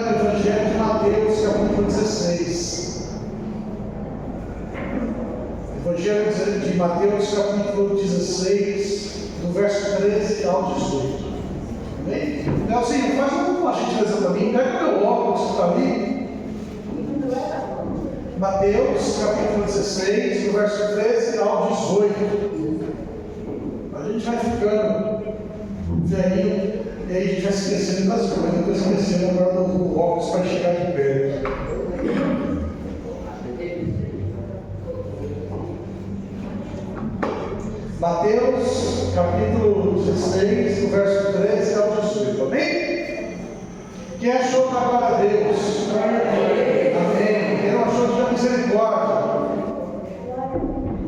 no Evangelho de Mateus, capítulo 16. Evangelho de Mateus, capítulo 16, do verso 13 ao 18. Amém? Nelsinho, faz uma gentileza para mim, pega o meu óculos que está ali. Mateus, capítulo 16, do verso 13 ao 18. A gente vai ficando velhinho e aí a gente vai esquecendo das coisas. Eu estou esquecendo agora do óculos para chegar de perto. Mateus, capítulo 16, do verso 13 ao 18. Amém? Quem achou que agora a Deus? Amém. Quem não achou, diga misericórdia.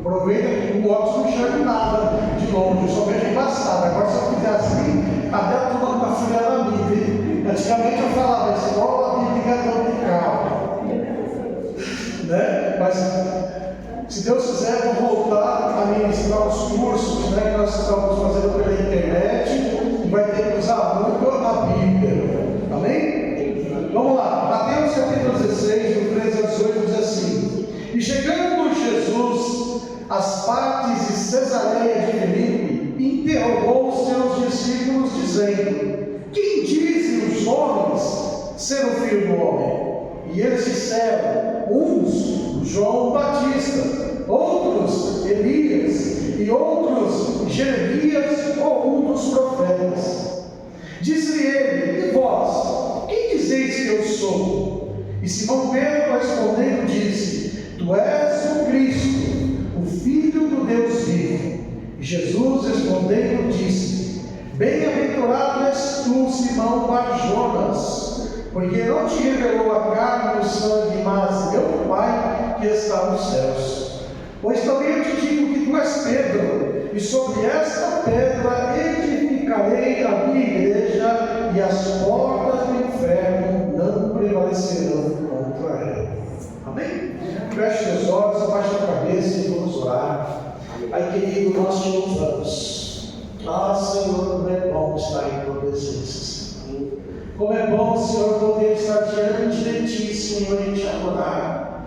Aproveita que o óculos não enxerga nada de longe, eu só vejo embaçado. Agora, se eu fizer assim, até a turma está friando a Bíblia. Antigamente eu falava, escola bíblica dominical. Né? Mas, se Deus quiser, eu vou voltar a ministrar os cursos, né, que nós estamos fazendo pela internet, e vai ter que usar muito a Bíblia. Amém? Vamos lá. Mateus capítulo 16, do 13 ao 18, diz assim: E chegando Jesus às partes de Cesareia de Filipe, interrogou os seus discípulos, dizendo: Quem dizem os homens ser o Filho do Homem? E eles disseram: uns, João Batista, outros, Elias, e outros, Jeremias ou um dos profetas. Disse-lhe ele: E vós, quem dizeis que eu sou? E Simão Pedro respondendo disse: Tu és o Cristo, o Filho do Deus vivo. E Jesus respondendo disse: Bem-aventurado és tu, Simão Bar-Jonas, porque não te revelou a carne e o sangue, mas meu Pai que está nos céus. Pois também eu te digo que tu és Pedro, e sobre esta pedra edificarei a minha igreja, e as portas do inferno não prevalecerão contra ela. Amém? Feche seus olhos, abaixe a cabeça e vamos orar. Pai querido, nós te louvamos. Ah, Senhor, como é bom estar em tua presença. Como é bom, Senhor, poder estar diante de Ti, Senhor, e Te adorar.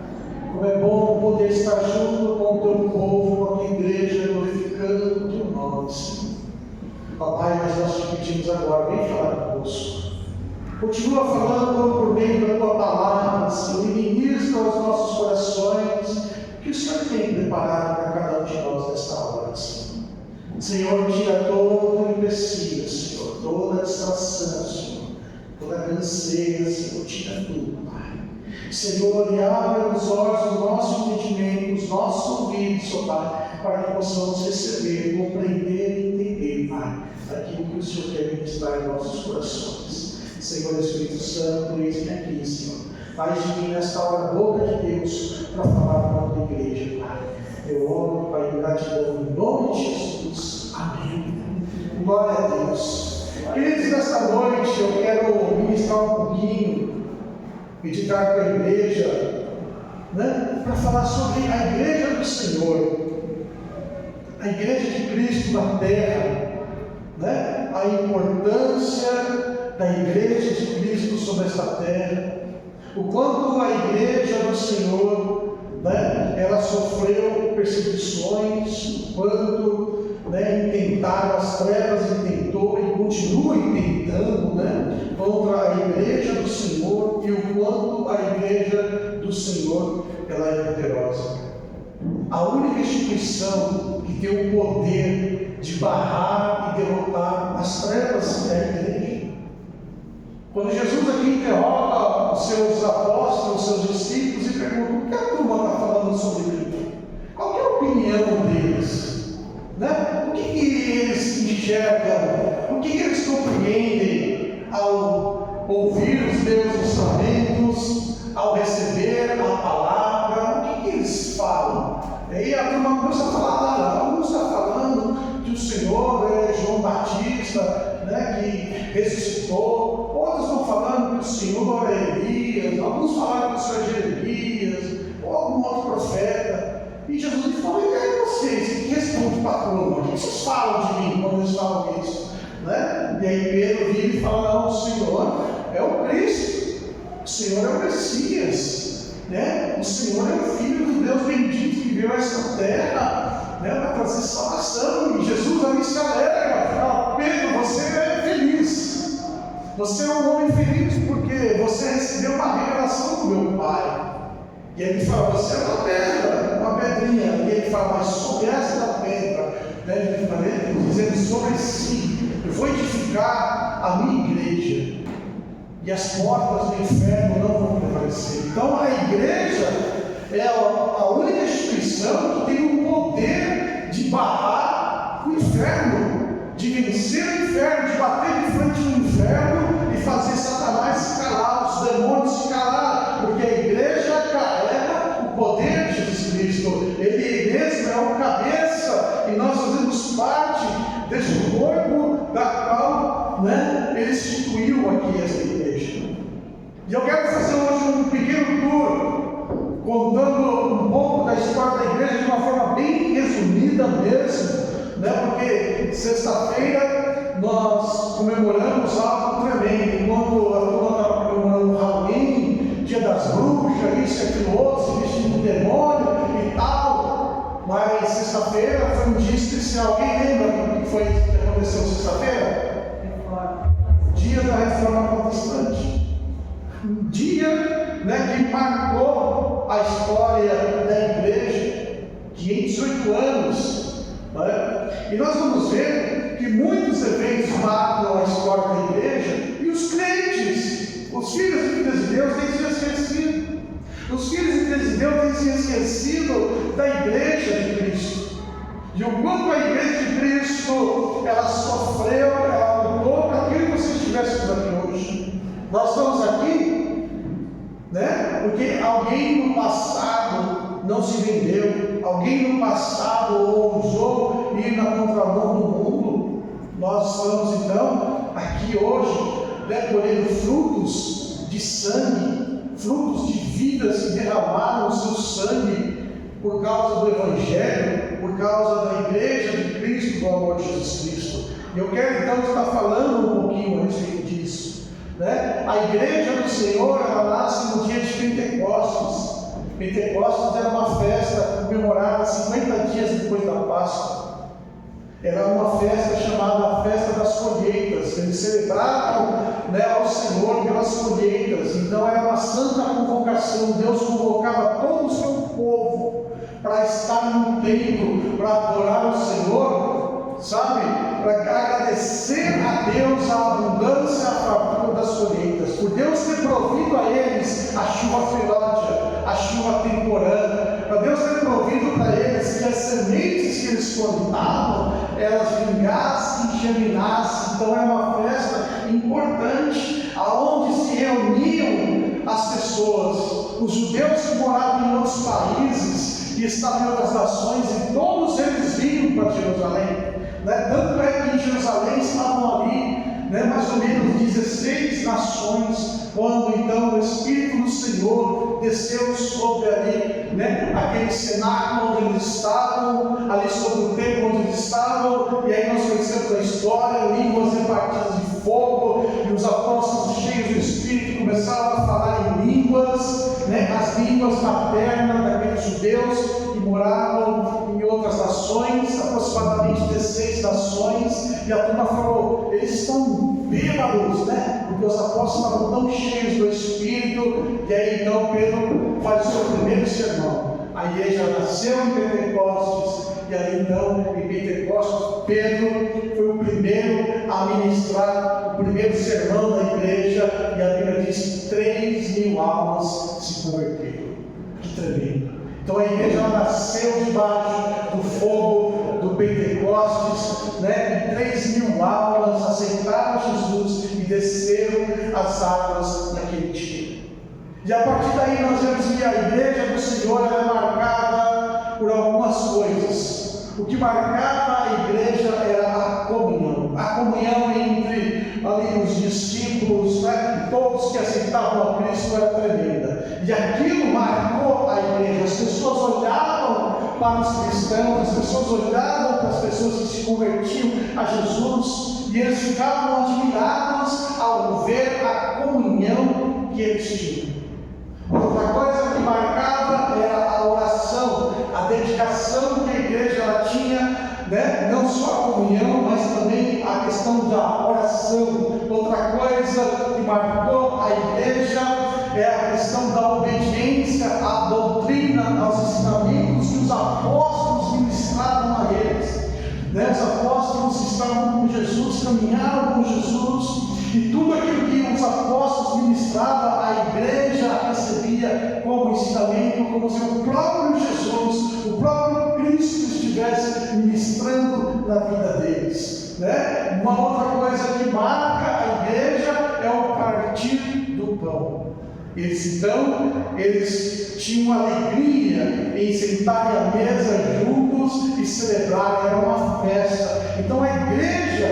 Como é bom poder estar junto com o Teu povo, com a Tua igreja, glorificando o Teu nome, Senhor. Papai, mas nós te pedimos agora, vem falar conosco. Continua falando por meio da Tua palavra, Senhor, e ministra aos nossos corações que o Senhor tem preparado para cada um de nós nesta hora, Senhor. Senhor, tira todo empecilho, Senhor, toda distração, Senhor, toda canseira, Senhor, tira tudo, Pai. Senhor, e abre os olhos do nosso entendimento, os nossos ouvidos, ó Pai, para que possamos receber, compreender e entender, Pai, aquilo que o Senhor quer ministrar em nossos corações. Senhor Espírito Santo, eis-me aqui, Senhor. Faz de mim nesta hora a boca de Deus para falar com a tua igreja, Pai. Eu oro, Pai, em gratidão, em nome de Jesus. Amém. Glória a Deus. Queridos, nesta noite eu quero ministrar um pouquinho, meditar com a igreja, né, para falar sobre a igreja do Senhor, a igreja de Cristo na terra, né, a importância da igreja de Cristo sobre esta terra, o quanto a igreja do Senhor, né, ela sofreu perseguições, o quanto, né, intentaram as trevas e tentou e continua intentando, né, contra a igreja do Senhor, e o quanto a igreja do Senhor ela é poderosa. A única instituição que tem o poder de barrar e derrotar as trevas é a igreja. Quando Jesus aqui interroga os seus apóstolos, os seus discípulos, e pergunta: o que a turma está falando sobre mim? Qual é a opinião deles? Né? O que eles enxergam? O que eles compreendem ao ouvir os meus ensinamentos, ao receber a palavra? O que eles falam? E aí a turma começa a falar: alguns estão falando que o Senhor é João Batista, né, que ressuscitou. Outros estão falando que o Senhor é Elias. Alguns falaram que o Senhor é Jeremias ou algum outro profeta. E Jesus falou: e aí vocês, que respondem para a turma? O que vocês falam de mim quando eles falam isso? Né? E aí Pedro vira e fala: não, o Senhor é o Cristo, Senhor é o Messias, né? O Senhor é o Filho do Deus bendito que veio a esta terra, né, para trazer salvação. E Jesus ali se alegra, fala: Pedro, você é feliz, você é um homem feliz porque você recebeu uma revelação do meu Pai. E ele fala: você é uma pedra, uma pedrinha. E ele fala: mas sobre esta pedra, né, dizendo sobre si, eu vou edificar a minha igreja, e as portas do inferno não vão prevalecer. Então a igreja é a única instituição que tem o poder de barrar o inferno, de vencer o inferno, de bater de frente no inferno e fazer Satanás se calar, os demônios se calar, porque a igreja carrega o poder de Jesus Cristo. Ele mesmo é o cabeça e nós fazemos parte desse corpo da qual, né, ele instituiu aqui esta igreja. E eu quero fazer hoje um pequeno tour, contando um pouco da história da igreja de uma forma bem resumida mesmo, né? Porque sexta-feira nós comemoramos algo tremendo. Enquanto a turma estava comemorando o Halloween, Dia das Bruxas, isso e aquilo outro, se vestindo de demônio e tal, mas sexta-feira foi um dia especial. Alguém lembra o que foi que aconteceu sexta-feira? Dia da Reforma Protestante. Um dia, né, que marcou a história da igreja, 518 anos, né? E nós vamos ver que muitos eventos marcam a história da igreja, e os crentes, os filhos e filhas de Deus, têm se esquecido. Os filhos e filhas de Deus têm se esquecido da igreja de Cristo, e o quanto a igreja de Cristo ela sofreu, ela lutou para aquilo que vocês estivéssemos aqui hoje. Nós estamos aqui, né, porque alguém no passado não se vendeu, alguém no passado ousou ir na contramão do mundo. Nós estamos então aqui hoje, né, colhendo frutos de sangue, frutos de vidas que derramaram o seu sangue por causa do Evangelho, por causa da igreja de Cristo, do amor de Jesus Cristo. E eu quero então estar falando um pouquinho a respeito disso. Né? A igreja do Senhor, ela nasce no dia de Pentecostes. Pentecostes era uma festa comemorada 50 dias depois da Páscoa. Era uma festa chamada Festa das Colheitas. Eles celebravam, né, ao Senhor pelas colheitas. Então era uma santa convocação. Deus convocava todo o seu povo para estar no templo, para adorar o Senhor, sabe? Para agradecer a Deus a abundância, a fartura das colheitas, por Deus ter provido a eles a chuva feródia, a chuva temporânea, para Deus ter provido para eles que as sementes que eles plantavam, elas vingassem e germinassem. Então é uma festa importante, aonde se reuniam as pessoas, os judeus que moravam em outros países, que estavam em outras nações, e todos eles vinham para Jerusalém. Né? Tanto é que em Jerusalém estavam ali, né, mais ou menos 16 nações, quando então o Espírito do Senhor desceu sobre ali, né, aquele cenáculo onde eles estavam, ali sobre o templo onde eles estavam, e aí nós conhecemos a história, línguas repartidas de fogo, e os apóstolos cheios do Espírito começaram a falar em línguas, né, as línguas maternas daqueles judeus que moravam em outras nações, aproximadamente 16 nações, e a turma falou: eles estão bêbados, né? Porque os apóstolos estavam tão cheios do Espírito. E aí então Pedro faz o seu primeiro sermão. A igreja nasceu em Pentecostes, e aí então em Pentecostes Pedro foi o primeiro a ministrar o primeiro sermão da igreja, e a Bíblia diz que 3.000 almas se converteram. Que tremendo! Então a igreja ela nasceu debaixo do fogo do Pentecostes, né? E 3.000 almas aceitaram Jesus e desceram as águas naquele dia. E a partir daí nós vemos que a igreja do Senhor é marcada por algumas coisas. O que marcava a igreja era a comunhão entre ali os discípulos, né? Todos que aceitavam a Cristo, era tremenda. E aquilo marcou a igreja. As pessoas olhavam para os cristãos, as pessoas olhavam para as pessoas que se convertiam a Jesus, e eles ficavam admirados ao ver a comunhão que que eles tinham. Outra coisa que marcava era a oração, a dedicação que a igreja ela tinha, né? Não só a comunhão, mas também a questão da oração. Outra coisa que marcou a igreja é a questão da obediência à doutrina, aos ensinamentos que os apóstolos ministravam a eles. Né? Os apóstolos estavam com Jesus, caminharam com Jesus, e tudo aquilo que os apóstolos ministravam, a igreja recebia como ensinamento, como se o próprio Jesus, o próprio Cristo estivesse ministrando na vida deles. Né? Uma outra coisa que marca a igreja é o partir do pão. Eles tinham alegria em sentarem à mesa juntos e celebrar, era uma festa. Então a igreja,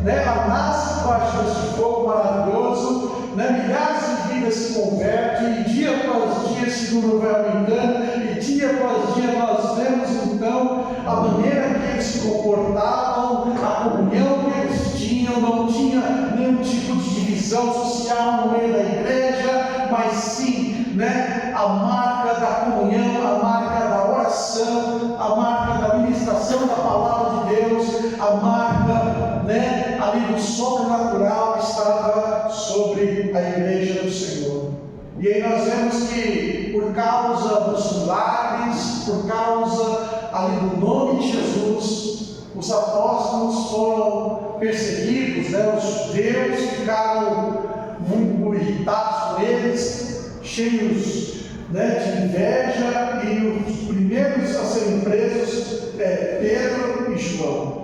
né, ela nasce debaixo desse fogo maravilhoso, né, milhares de vidas se convertem, e dia após dia esse número vai aumentando, e dia após dia nós vemos então a maneira que eles se comportavam, a comunhão que eles tinham, não tinha nenhum tipo de divisão social no meio da igreja, mas sim, né, a marca da comunhão, a marca da oração, a marca da ministração da palavra de Deus, a marca, né, ali do sobrenatural que estava sobre a igreja do Senhor. E aí nós vemos que por causa dos milagres, por causa ali do nome de Jesus, os apóstolos foram perseguidos, né, os judeus ficaram muito irritados por eles, cheios, né, de inveja, e os primeiros a serem presos Pedro e João.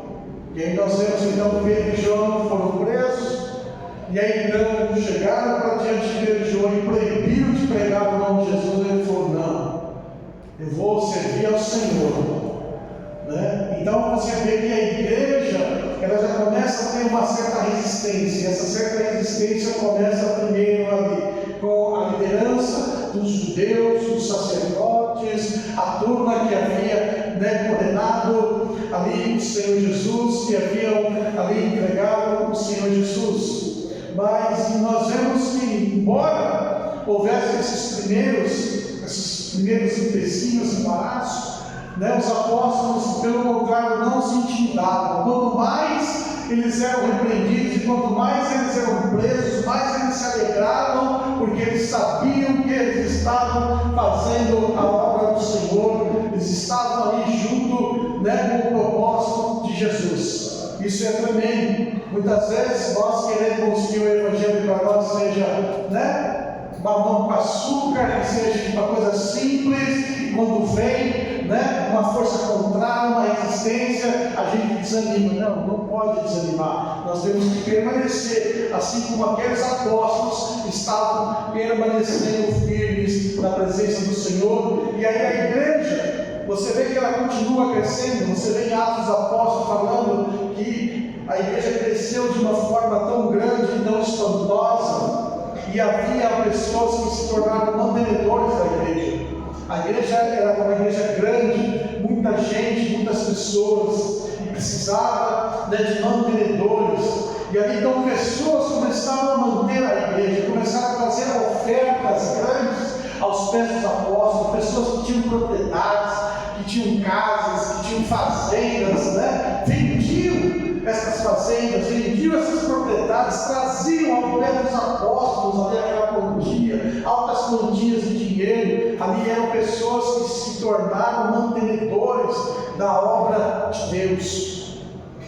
E aí nós vemos então que Pedro e João foram presos, e aí então chegaram para diante de Pedro e João e proibiram de pregar o nome de Jesus. Ele falou: não, eu vou servir ao Senhor. Né? Então você vê que a igreja ela já começa a ter uma certa resistência, e essa certa resistência começa primeiro ali com a liderança dos judeus, dos sacerdotes, a turma que havia, né, condenado ali o Senhor Jesus, que haviam ali entregado o Senhor Jesus. Mas nós vemos que, embora houvesse esses primeiros empecilhos, embaraços, né, os apóstolos, pelo contrário, não se intimidavam. Quanto mais eles eram repreendidos e quanto mais eles eram presos, mais eles se alegravam, porque eles sabiam que eles estavam fazendo a obra do Senhor, eles estavam ali junto, né, com o propósito de Jesus. Isso é tremendo. Muitas vezes nós queremos que o Evangelho para nós seja, né, mamão com açúcar, que seja uma coisa simples, e quando vem, né, uma força contrária, uma resistência, a gente desanima. Não pode desanimar. Nós temos que permanecer, assim como aqueles apóstolos estavam permanecendo firmes na presença do Senhor. E aí a igreja, você vê que ela continua crescendo. Você vê em Atos dos Apóstolos falando que a igreja cresceu de uma forma tão grande e tão espantosa, e havia pessoas que se tornaram mantenedores da igreja. A igreja era uma igreja grande, muita gente, muitas pessoas, e precisava, né, de mantenedores. E ali então pessoas começaram a manter a igreja, começaram a fazer ofertas grandes aos pés dos apóstolos, pessoas que tinham propriedades, que tinham casas, que tinham fazendas, né? Vendiam essas fazendas, vendiam essas propriedades, traziam ao pé dos apóstolos ali aquela quantia, altas quantias de dinheiro. Ali eram pessoas que se tornaram mantenedores da obra de Deus.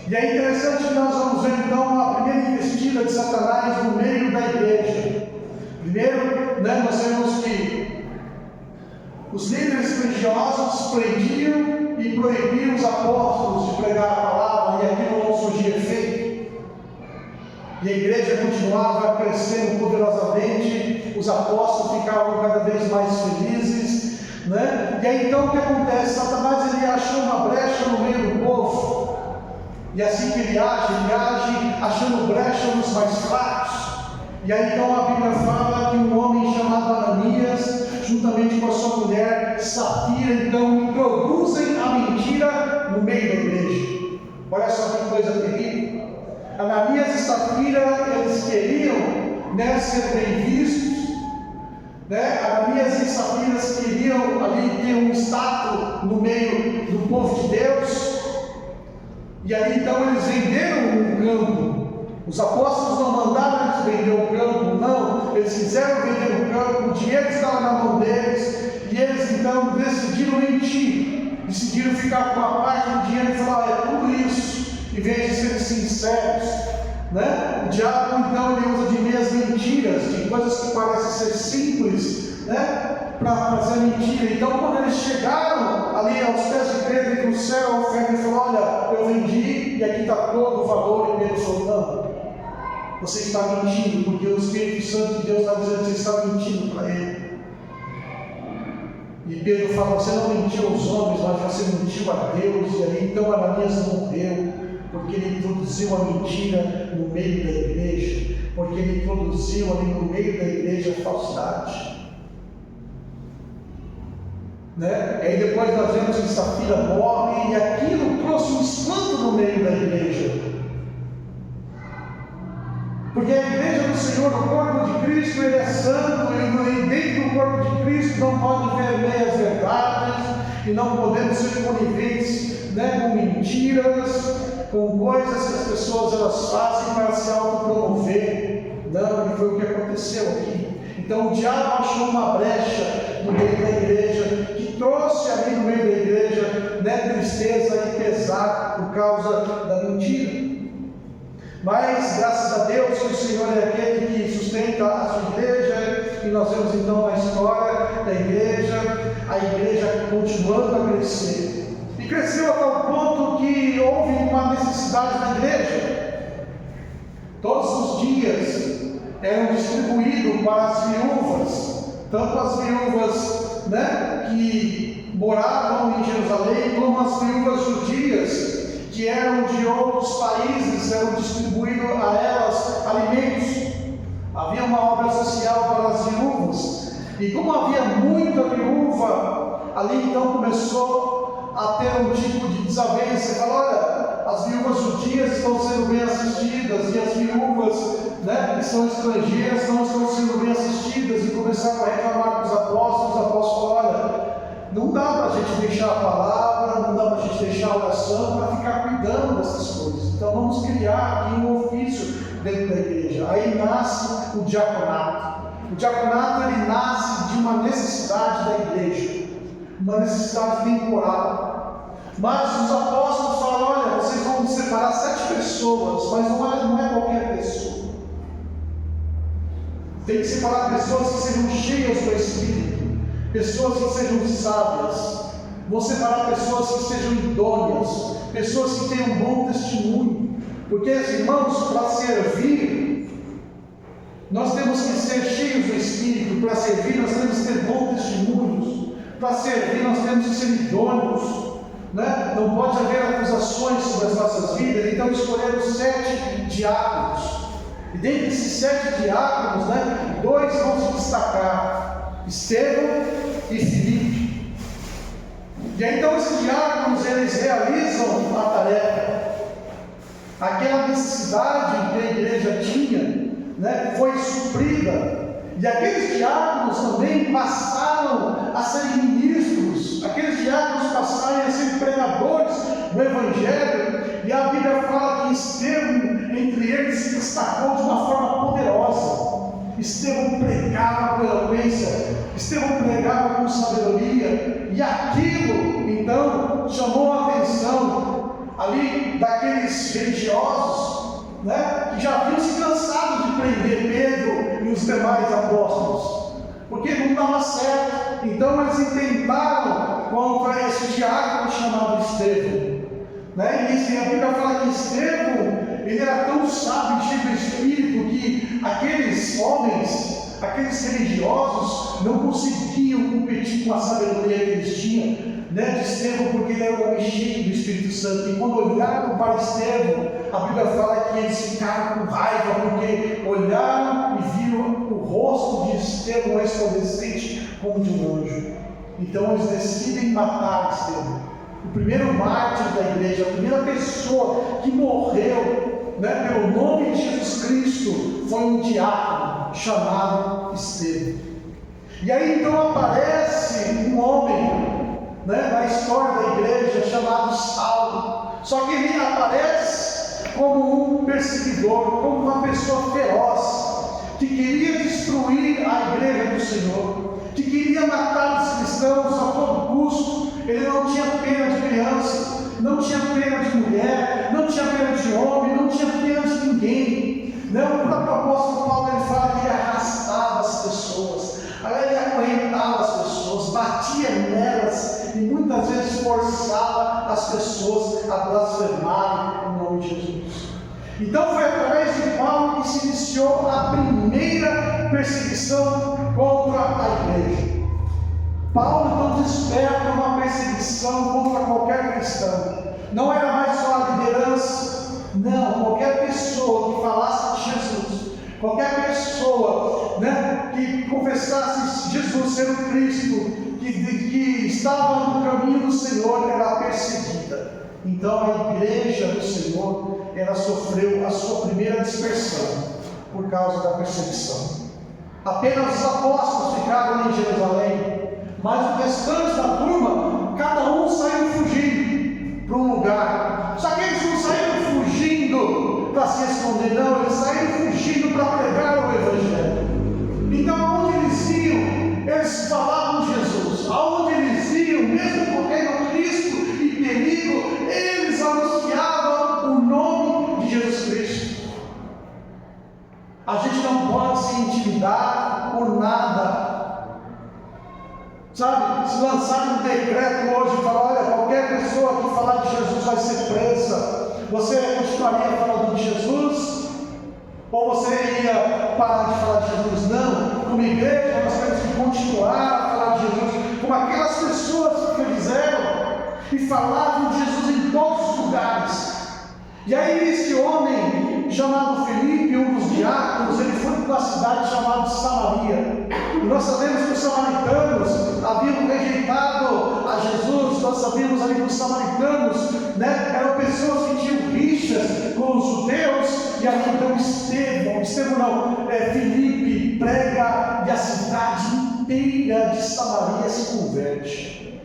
E é interessante que nós vamos ver então a primeira investida de Satanás no meio da igreja. Primeiro, né, nós vemos que os líderes religiosos prendiam e proibiam os apóstolos de pregar a palavra, e aquilo não surgia efeito. E a igreja continuava crescendo poderosamente, os apóstolos ficavam cada vez mais felizes, né? E aí então o que acontece? Satanás ele achou uma brecha no meio do povo, e assim que ele age achando brecha nos mais fracos. E aí então a Bíblia fala que um homem chamado Ananias, juntamente com a sua mulher Safira, então introduzem a mentira no meio da igreja. Olha só que coisa terrível. Ananias e Safira, eles queriam, né, ser bem vistos, né? Ananias e Safira queriam ali ter um status no meio do povo de Deus, e ali então eles venderam um campo. Os apóstolos não mandaram eles vender o campo, não, eles quiseram vender o campo, o dinheiro estava na mão deles, e eles então decidiram mentir, decidiram ficar com uma parte do dinheiro e falar: é tudo isso, em vez de serem sinceros, né? O diabo então ele usa de meias mentiras, de coisas que parecem ser simples, né? Para fazer mentira. Então, quando eles chegaram ali aos pés de Pedro e trouxeram a oferta, ele falou: olha, eu vendi e aqui está todo o valor. E Pedro falou: não, você está mentindo, porque o Espírito Santo de Deus está dizendo que você está mentindo para ele. E Pedro fala: você não mentiu aos homens, mas você mentiu a Deus. E ali então Ananias morreu, porque ele introduziu a mentira no meio da igreja, porque ele introduziu ali no meio da igreja a falsidade. Né? Aí depois nós vemos que Safira morre, e aquilo trouxe um espanto no meio da igreja. Porque a igreja do Senhor, o corpo de Cristo, ele é santo, e dentro do corpo de Cristo não pode haver meias verdades, e não podemos ser coniventes, né, com mentiras, com coisas que as pessoas elas fazem para se autopromover. Não, e foi o que aconteceu aqui. Então o diabo achou uma brecha no meio da igreja, que trouxe ali no meio da igreja, né, tristeza e pesar por causa da mentira. Mas graças a Deus que o Senhor é aquele que sustenta a sua igreja, e nós vemos então na história da igreja, a igreja continuando a crescer. E cresceu a tal ponto que houve uma necessidade na igreja. Todos os dias eram distribuídos para as viúvas, tanto as viúvas, né, que moravam em Jerusalém, como as viúvas judias, que eram de outros países, eram distribuídos a elas alimentos. Havia uma obra social para as viúvas, e como havia muita viúva, ali então começou a ter um tipo de desavença. Falou: olha, as viúvas judias estão sendo bem assistidas, e as viúvas, né, que são estrangeiras não estão sendo bem assistidas, e começaram a reclamar com os apóstolos. Os apóstolos: olha, não dá para a gente deixar a palavra, não dá para a gente deixar a oração para ficar cuidando dessas coisas. Então vamos criar aqui um ofício dentro da igreja. Aí nasce o diaconato. O diaconato ele nasce de uma necessidade da igreja, uma necessidade temporal. Mas os apóstolos falam: olha, vocês vão separar 7 pessoas, mas não é qualquer pessoa. Tem que separar pessoas que sejam cheias do Espírito, pessoas que sejam sábias. Vou separar pessoas que sejam idôneas, pessoas que tenham bom testemunho. Porque, irmãos, para servir, nós temos que ser cheios do Espírito. Para servir, nós temos que ter bons testemunhos. Para servir, nós temos que ser idôneos, né? Não pode haver acusações sobre as nossas vidas. Então escolheram 7 diáconos. E dentre esses 7 diáconos, né, 2 vão se destacar: Estevão e Filipe. E aí, então esses diáconos eles realizam a tarefa. Aquela necessidade que a igreja tinha, né, foi suprida. E aqueles diáconos também passaram a ser ministros. Aqueles diáconos passaram a ser pregadores do Evangelho. E a Bíblia fala que Estevão, entre eles, se destacou de uma forma poderosa. Estevão pregava com eloquência, Estevão pregava com sabedoria, e aquilo, então, chamou a atenção ali daqueles religiosos, né, que já haviam se cansado de prender Pedro e os demais apóstolos, porque não estava certo. Então eles intentaram contra esse diácono chamado Estevão, né? E a Bíblia fala que Estevão, ele era tão sábio, cheio do Espírito, que aqueles homens, aqueles religiosos, não conseguiam competir com a sabedoria que eles tinham, né, de Estevão, porque ele era um homem cheio do Espírito Santo. E quando olharam para Estevão, a Bíblia fala que eles ficaram com raiva, porque olharam e viram o rosto de Estevão resplandecente como de um anjo. Então eles decidem matar Estevão. O primeiro mártir da igreja, a primeira pessoa que morreu, né, pelo nome de Jesus Cristo, foi um diácono chamado Estevão. E aí então aparece um homem, né, na história da igreja chamado Saulo. Só que ele aparece como um perseguidor, como uma pessoa feroz, que queria destruir a igreja do Senhor, que queria matar os cristãos a todo custo. Ele não tinha pena de criança, não tinha pena de mulher, não tinha pena de homem, não tinha pena de ninguém. Não, o próprio apóstolo Paulo ele fala que ele arrastava as pessoas, ele acorrentava as pessoas, batia nelas e muitas vezes forçava as pessoas a blasfemarem o nome de Jesus. Então foi através de Paulo que se iniciou a primeira perseguição contra a igreja. Paulo então desperta uma perseguição contra qualquer cristão. Não era mais só a liderança, não, qualquer pessoa que falasse de Jesus, qualquer pessoa, né, que confessasse Jesus ser o Cristo, que estava no caminho do Senhor, era perseguida. Então a igreja do Senhor, ela sofreu a sua primeira dispersão por causa da perseguição. Apenas os apóstolos ficaram em Jerusalém, mas o restante da turma, cada um saiu fugindo para um lugar. Só que eles não saíram fugindo para se esconder, não, eles saíram fugindo para pregar o Evangelho. Então aonde eles iam, eles falavam de Jesus. Aonde eles iam, mesmo correndo risco e perigo, eles anunciavam o nome de Jesus Cristo. A gente não pode se intimidar por nada. Sabe, se lançar um decreto hoje e falar, olha, qualquer pessoa que falar de Jesus vai ser presa, você continuaria falando de Jesus? Ou você iria parar de falar de Jesus? Não, como igreja nós temos que continuar a falar de Jesus, como aquelas pessoas que fizeram e falavam de Jesus em todos os lugares. E aí esse homem chamado Filipe, um dos diáconos, ele foi para uma cidade chamada Samaria. E nós sabemos que os samaritanos haviam rejeitado a Jesus. Nós sabemos ali que os samaritanos, né, eram pessoas que tinham rixas com os judeus. E ali então Filipe prega e a cidade inteira de Samaria se converte.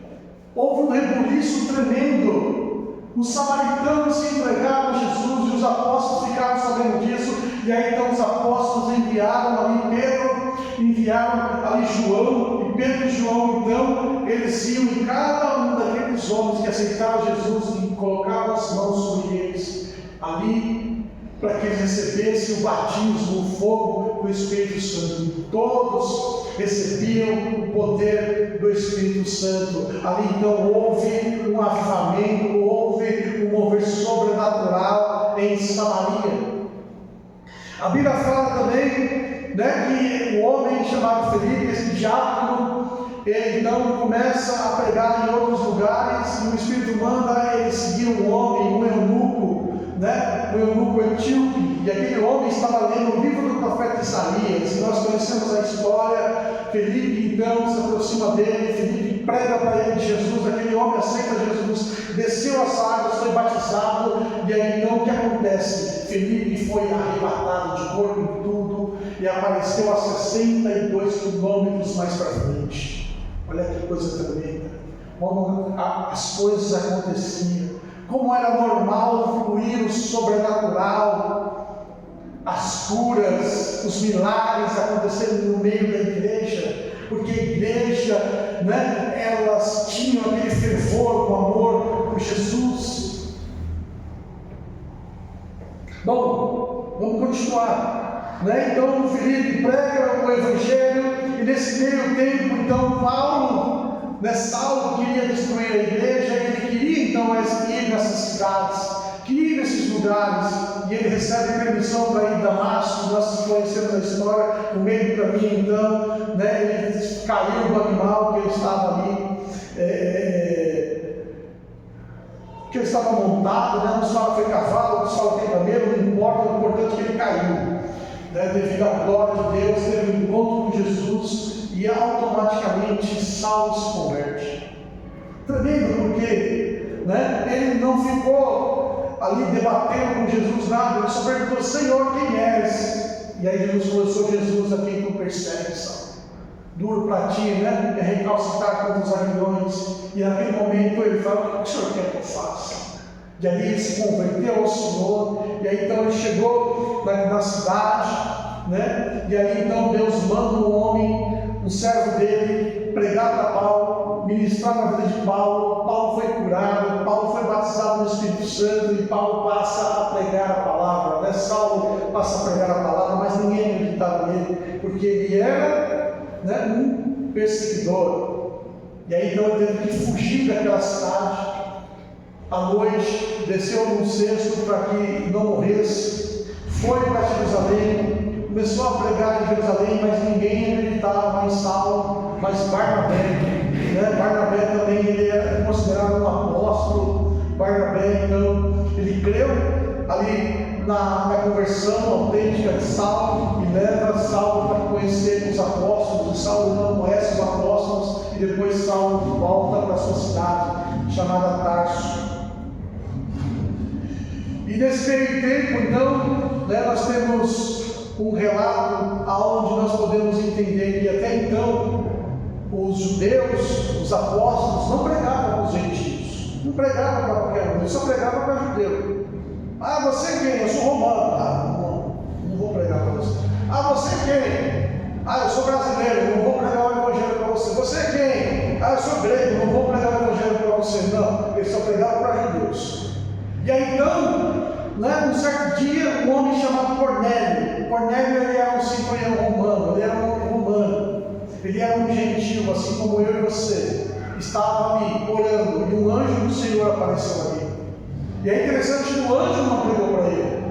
Houve um rebuliço tremendo. Os samaritanos se entregaram a Jesus e os apóstolos ficaram sabendo disso. E aí então os apóstolos enviaram ali Pedro, enviaram ali João, e Pedro e João então eles iam em cada um daqueles homens que aceitaram Jesus e colocavam as mãos sobre eles ali, para que eles recebessem o batismo, o fogo do Espírito Santo. E todos recebiam o poder do Espírito Santo. Ali então houve um avivamento, houve um mover sobrenatural em Samaria. A Bíblia fala também, né, que o homem chamado Felipe, esse diácono, ele então começa a pregar em outros lugares e o Espírito manda ele seguir um homem, um eunuco, né, um eunuco etíope, e aquele homem estava lendo o livro do profeta Isaías, e nós conhecemos a história. Felipe então se aproxima dele, Felipe prega para ele Jesus, aquele homem aceita Jesus, desceu as águas, foi batizado, e aí então o que acontece? Felipe foi arrebatado de corpo e tudo, e apareceu a 62 quilômetros mais para frente. Olha que coisa tremenda, como as coisas aconteciam, como era normal fluir o sobrenatural, as curas, os milagres acontecendo no meio da igreja, porque a igreja, né, elas tinham aquele fervor, o amor por Jesus. Bom, vamos continuar, né? Então Filipe prega o Evangelho, e nesse meio tempo, então Paulo, né, Saulo queria destruir a igreja, e ele queria então ir nessas cidades, queria ir nesses lugares, e ele recebe permissão para ir a Damasco. Nós conhecemos a história, no meio do caminho então, né, ele caiu do animal que ele estava ali, que ele estava montado, né? Uns falam que foi cavalo, outros falam que foi camelo, não importa, o importante é que ele caiu, né? Devido à glória de Deus, teve um encontro com Jesus e automaticamente Saulo se converte. Tremendo, porque, né, ele não ficou ali debatendo com Jesus nada, ele só perguntou: Senhor, quem és? E aí Jesus falou: eu sou Jesus a quem tu persegues, Saulo. duro para ti, né? É recalcitrar contra os aguilhões. E naquele momento ele fala: o que o senhor quer que eu faça? E ali ele se converteu ao Senhor. E aí então ele chegou na cidade, né? E ali então Deus manda um homem, um servo dele, pregar para Paulo, ministrar na vida de Paulo. Paulo foi curado, Paulo foi batizado no Espírito Santo e Paulo passa a pregar a palavra, né? Saulo passa a pregar a palavra, mas ninguém acreditava nele, porque ele era, né, um perseguidor. E aí então ele teve que fugir daquela cidade. À noite, desceu num cesto para que não morresse, foi para Jerusalém, começou a pregar em Jerusalém, mas ninguém acreditava em Saulo, mas Barnabé, né? Barnabé também ele é considerado um apóstolo. Barnabé, então, ele creu ali na conversão autêntica de Saulo e leva Saulo para conhecer os apóstolos. E Saulo não conhece os apóstolos, e depois Saulo volta para sua cidade, chamada Tarso. E nesse meio tempo, então, né, nós temos um relato onde nós podemos entender que até então os judeus, os apóstolos, não pregavam para os gentios, não pregavam para qualquer um, eles só pregavam para judeu. Ah, você quem? Eu sou romano. Ah, não vou pregar para você. Ah, você quem? Ah, eu sou brasileiro, não vou pregar o evangelho para você. Você quem? Ah, eu sou grego, não vou pregar o evangelho para você. Não, eles só pregavam para judeus. E aí então, né, um certo dia, um homem chamado Cornélio. Cornélio ele era um centurião romano, ele era um romano, ele era um gentil, assim como eu e você. Estava ali orando, e um anjo do Senhor apareceu ali. E é interessante que o anjo não pregou para ele,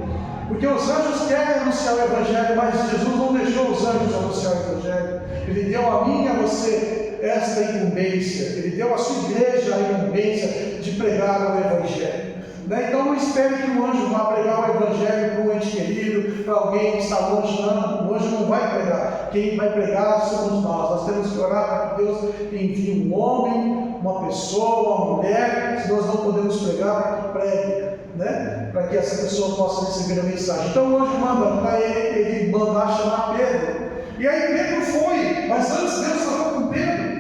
porque os anjos querem anunciar o evangelho, mas Jesus não deixou os anjos anunciar o evangelho. Ele deu a mim e a você esta incumbência, ele deu à sua igreja a incumbência de pregar o evangelho. Então não espere que o anjo vá pregar o evangelho para um ente querido, para alguém que está longe. Não, o anjo não vai pregar. Quem vai pregar somos nós. Nós temos que orar para que Deus envie um homem, uma pessoa, uma mulher, se nós não podemos pregar, para que pregue, né? Para que essa pessoa possa receber a mensagem. Então o anjo manda para ele mandar chamar Pedro. E aí Pedro foi, mas antes Deus falou com Pedro.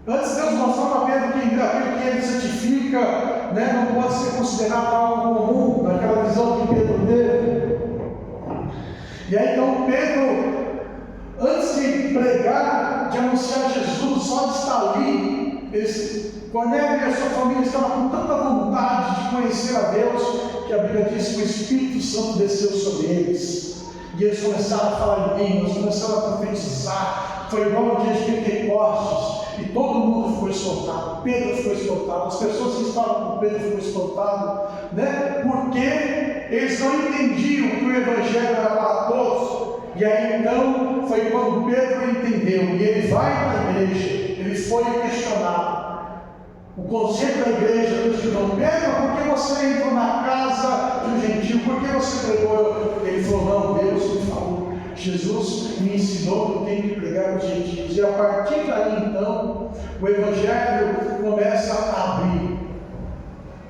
Antes Deus mostrou para Pedro que aquilo que ele santifica, né, não pode ser considerado algo comum, naquela visão que Pedro teve. E aí então Pedro, antes de pregar, de anunciar Jesus, só de estar ali, Cornélio e a sua família estavam com tanta vontade de conhecer a Deus, que a Bíblia diz que o Espírito Santo desceu sobre eles. E eles começaram a falar em línguas, começaram a profetizar. Foi igual no dia de Pentecostes. E todo mundo ficou espantado. Pedro ficou espantado. As pessoas que estavam com Pedro ficou espantado, né? Porque eles não entendiam que o evangelho era para todos. E aí então foi quando Pedro entendeu. E ele vai para a igreja. Ele foi questionado. O conselho da igreja nos falou: Pedro, por que você entrou na casa de um gentil? Por que você pregou? Ele falou: não, Deus me falou. Jesus me ensinou que eu tenho que pregar os gentios. E a partir daí, então, o evangelho começa a abrir.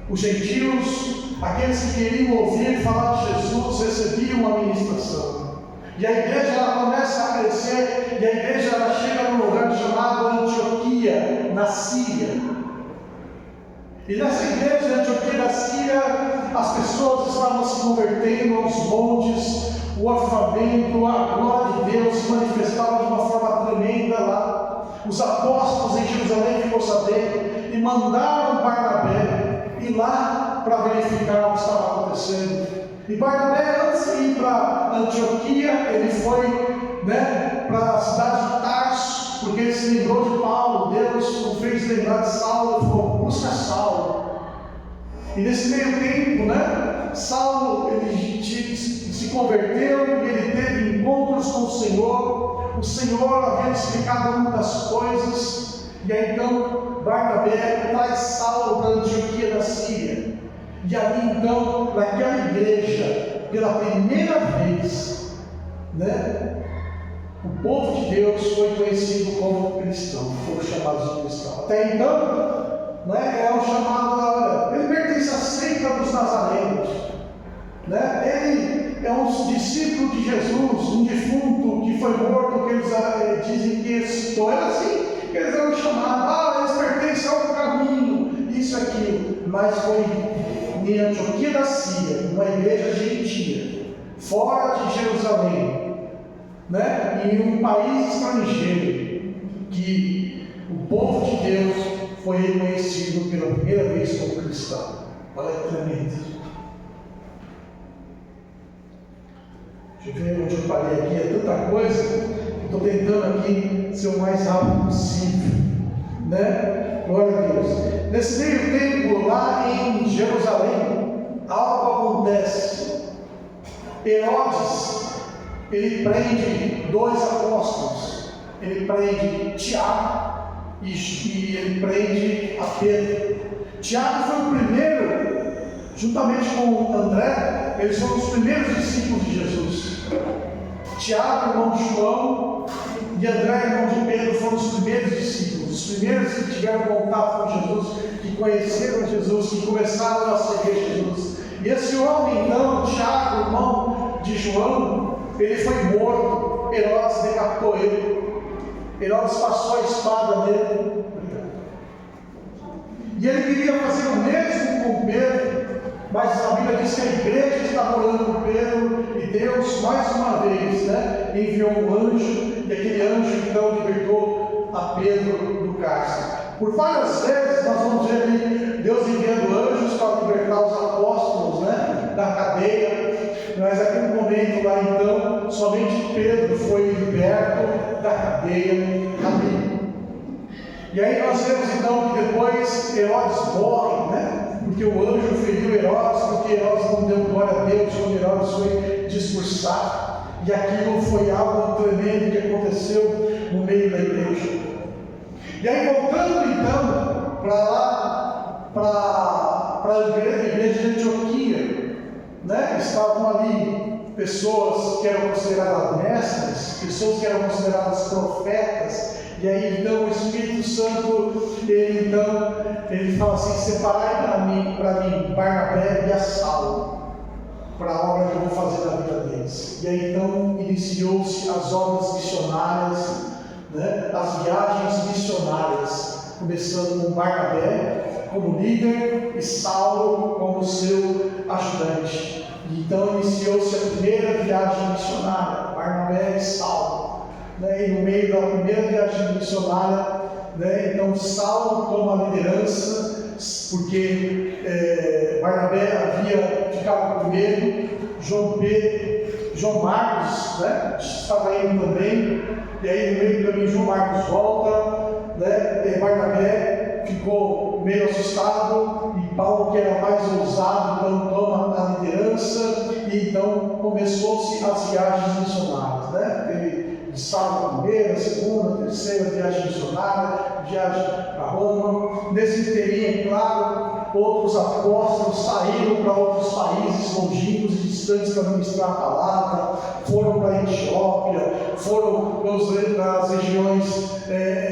Os gentios, aqueles que queriam ouvir falar de Jesus, recebiam a ministração. E a igreja ela começa a crescer, e a igreja ela chega num lugar chamado Antioquia, na Síria. E nessa igreja de Antioquia da Síria, as pessoas estavam se convertendo aos montes. O avivamento, a glória de Deus se manifestava de uma forma tremenda lá. Os apóstolos em Jerusalém ficou sabendo e mandaram Barnabé ir lá para verificar o que estava acontecendo. E Barnabé, antes de ir para Antioquia, ele foi, né, para a cidade de Tarso, porque ele se lembrou de Paulo. Deus o fez lembrar de Saulo e falou: busca Saulo. E nesse meio tempo, né, Saulo ele se converteu e ele teve encontros com o Senhor. O Senhor havia explicado muitas coisas. E aí então Barnabé traz Saulo para Antioquia da Síria. E ali então, naquela igreja, pela primeira vez, né, o povo de Deus foi conhecido como cristão, foram chamados de cristão. Até então, né, é o chamado, ele pertence à seita dos nazarenos, né? Ele é um discípulo de Jesus, um defunto que foi morto, que eles dizem que mas foi em Antioquia da Síria, uma igreja gentia, fora de Jerusalém, né? Em um país estrangeiro, que o povo de Deus foi reconhecido pela primeira vez como cristão. Olha que tremendo. Deixa eu ver onde eu parei aqui, é tanta coisa. Estou tentando aqui ser o mais rápido possível, né? Glória a Deus. Nesse meio tempo, lá em Jerusalém, algo acontece. Herodes, ele prende 2 apóstolos. Ele prende Tiago e ele prende a Pedro. Tiago foi o primeiro, juntamente com André, eles foram os primeiros discípulos de Jesus. Tiago, irmão de João, e André, irmão de Pedro, foram os primeiros discípulos, os primeiros que tiveram contato com Jesus, que conheceram Jesus, que começaram a seguir Jesus. E esse homem, então, Tiago, irmão de João, ele foi morto. Herodes decapitou ele. Herodes passou a espada nele. E ele queria fazer o mesmo com Pedro, mas a Bíblia diz que a igreja estava orando por Pedro, e Deus, mais uma vez, né, enviou um anjo, e aquele anjo então libertou a Pedro do cárcere. Por várias vezes nós vamos ver ali Deus enviando anjos para libertar os apóstolos, né, da cadeia, mas aqui no momento lá então, somente Pedro foi liberto da cadeia ali. E aí nós vemos então que depois Herodes morre, né? Porque o anjo feriu Herodes, porque Herodes não deu glória a Deus quando Herodes foi discursar. E aquilo foi algo tremendo que aconteceu no meio da igreja. E aí voltando então para lá, para a igreja de Antioquia, né? Estavam ali pessoas que eram consideradas mestres, pessoas que eram consideradas profetas. E aí então o Espírito Santo, ele fala assim: separai para mim Barnabé e a Saulo, para a obra que eu vou fazer na vida deles. E aí então iniciou-se as obras missionárias, né? As viagens missionárias, começando com Barnabé como líder e Saulo como seu ajudante. E então iniciou-se a primeira viagem missionária, Barnabé e Saulo. E no meio da primeira viagem missionária, né, então Saulo toma a liderança, porque Barnabé havia ficado com medo, João Marcos, né, estava indo também, e aí no meio do caminho João Marcos volta, né, Barnabé ficou meio assustado, e Paulo, que era mais ousado, então toma a liderança, e então começou-se as viagens missionárias, né? Saulo a primeira, a segunda, a terceira viagem missionária, viagem para Roma. Nesse inteirinho, claro, outros apóstolos saíram para outros países longínquos e distantes para ministrar a palavra, foram para a Etiópia, foram para as regiões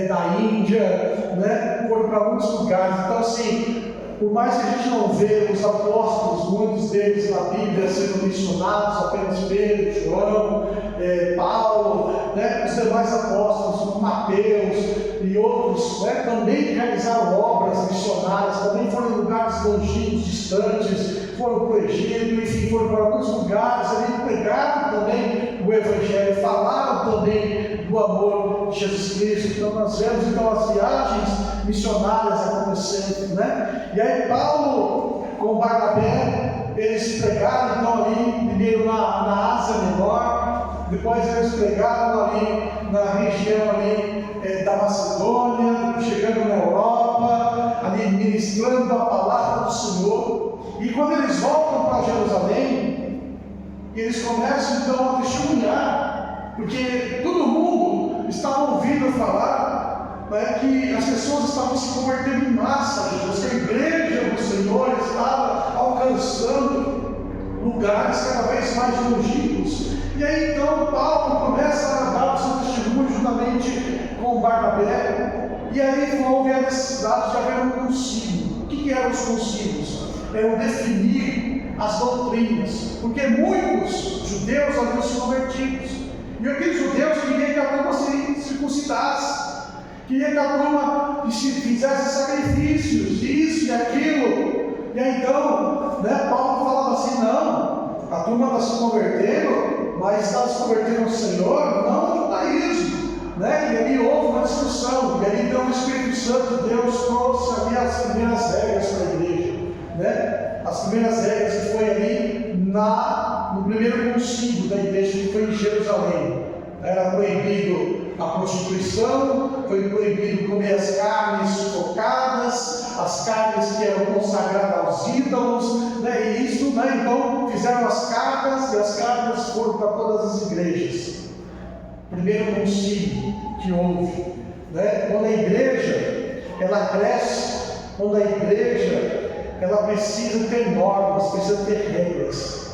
da Índia, né? Foram para muitos lugares. Então, assim, por mais que a gente não vê os apóstolos, muitos deles na Bíblia sendo mencionados, apenas Pedro, João, Paulo, né, os demais apóstolos, como Mateus e outros, né, também realizaram obras missionárias, também foram em lugares longínquos, distantes, foram para o Egito, enfim, foram para alguns lugares, ali pregaram também o Evangelho, falaram também do amor de Jesus Cristo. Então nós vemos então as viagens missionárias acontecendo, né? E aí Paulo com Barnabé, eles pregaram então ali, primeiro na Ásia Menor, depois eles pregaram ali na região ali da Macedônia, chegando na Europa, ali ministrando a palavra do Senhor. E quando eles voltam para Jerusalém, eles começam então a testemunhar, porque todo mundo estava ouvindo falar, né, que as pessoas estavam se convertendo em massa, que a igreja do Senhor estava alcançando lugares cada vez mais longínquos. E aí então Paulo começa a dar o seu testemunho juntamente com Barnabé, e aí houve a necessidade de haver um concílio. O que eram os concílios? Eram definir as doutrinas, porque muitos judeus haviam se convertidos, e aqueles judeus queriam que a turma se circuncidasse, queriam que a turma fizesse sacrifícios, isso e aquilo, E aí então, Paulo falava assim, não, a turma está se convertendo, mas está se convertendo ao Senhor, não no judaísmo. E ali houve uma discussão, e ali então o Espírito Santo de Deus trouxe ali as primeiras regras para a igreja, as primeiras regras que foi ali no primeiro concílio da igreja, que foi em Jerusalém. Era proibido a prostituição, foi proibido comer as carnes sufocadas, as carnes que eram consagradas aos ídolos, e isso, então fizeram as cartas, e as cartas foram para todas as igrejas. Primeiro concílio que houve, quando a igreja ela cresce, quando a igreja ela precisa ter normas, precisa ter regras.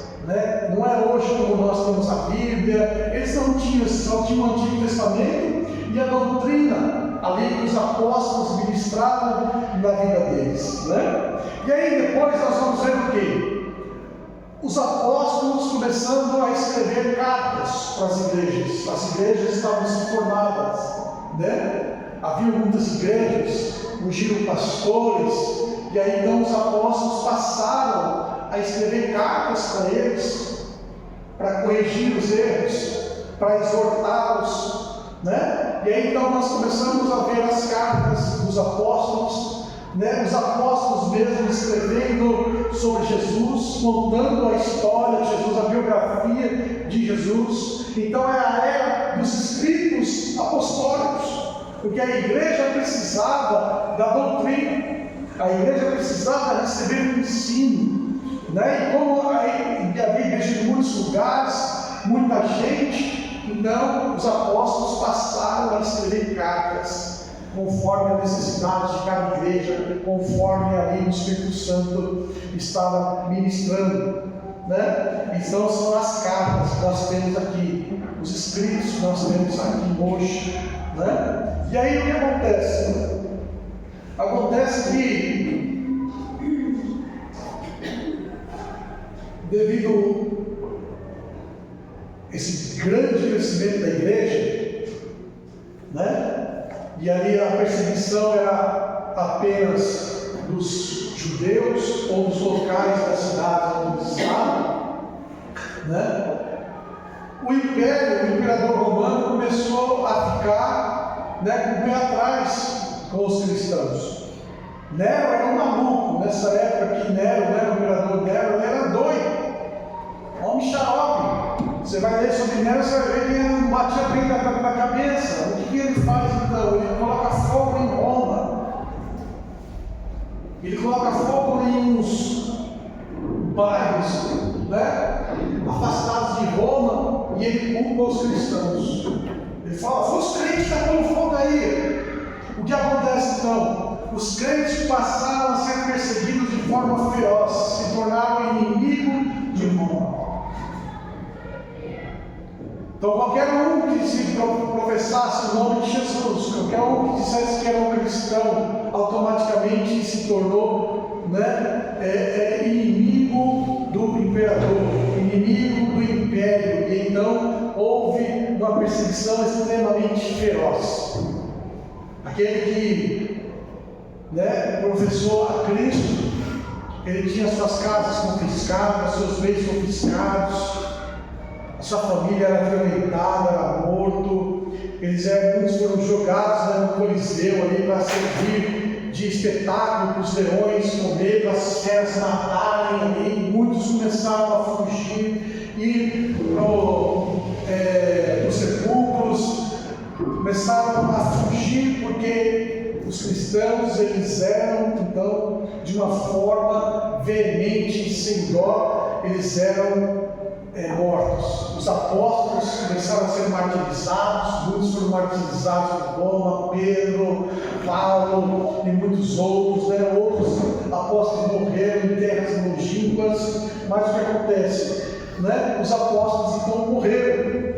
Não é hoje como nós temos a Bíblia, eles não tinham, só tinham o Antigo Testamento e a doutrina ali que os apóstolos ministravam na vida deles. E aí depois nós vamos ver o quê? Os apóstolos começando a escrever cartas para as igrejas estavam se formadas, havia muitas igrejas, surgiram pastores, e aí então os apóstolos passaram a escrever cartas para eles, para corrigir os erros, para exortá-los, e aí então nós começamos a ver as cartas dos apóstolos, os apóstolos mesmo escrevendo sobre Jesus, contando a história de Jesus, a biografia de Jesus. Então é a era dos escritos apostólicos, porque a igreja precisava da doutrina, a igreja precisava receber o ensino, e como havia igreja em muitos lugares, muita gente, então os apóstolos passaram a escrever cartas conforme a necessidade de cada igreja, conforme ali o Espírito Santo estava ministrando, Então são as cartas que nós temos aqui, os escritos que nós temos aqui hoje, E aí o que acontece? Acontece que, devido a esse grande crescimento da igreja, e ali a perseguição era apenas dos judeus ou dos locais das cidades onde eles estavam, o imperador romano começou a ficar com o pé atrás com os cristãos. Nero era um maluco, nessa época que Nero, o imperador Nero, ele era doido, homem xarope. Você vai ler sobre Nero, você vai ver que ele não batia bem na cabeça. O que ele faz então? Ele coloca fogo em Roma. Ele coloca fogo em uns bairros, afastados de Roma, e ele culpa os cristãos. Ele fala, foi os crentes que estão pondo fogo aí. O que acontece então? Os crentes passaram a ser perseguidos de forma feroz, se tornaram inimigos de Roma. Então qualquer um que se professasse o nome de Jesus, qualquer um que dissesse que era um cristão, automaticamente se tornou inimigo do imperador, inimigo do império, e então houve uma perseguição extremamente feroz. Aquele que professou a Cristo, ele tinha suas casas confiscadas, seus bens confiscados, a sua família era violentada, era morto, muitos foram jogados no Coliseu ali para servir de espetáculo para os leões comer, para as feras matarem ali. Muitos começaram a fugir, ir para os sepulcros, começaram a fugir porque os cristãos eles eram então de uma forma veemente, sem dó, eles eram mortos. Os apóstolos começaram a ser martirizados, muitos foram martirizados em Roma, Pedro, Paulo e muitos outros, outros apóstolos morreram em terras longínquas. Mas o que acontece? Os apóstolos então morreram,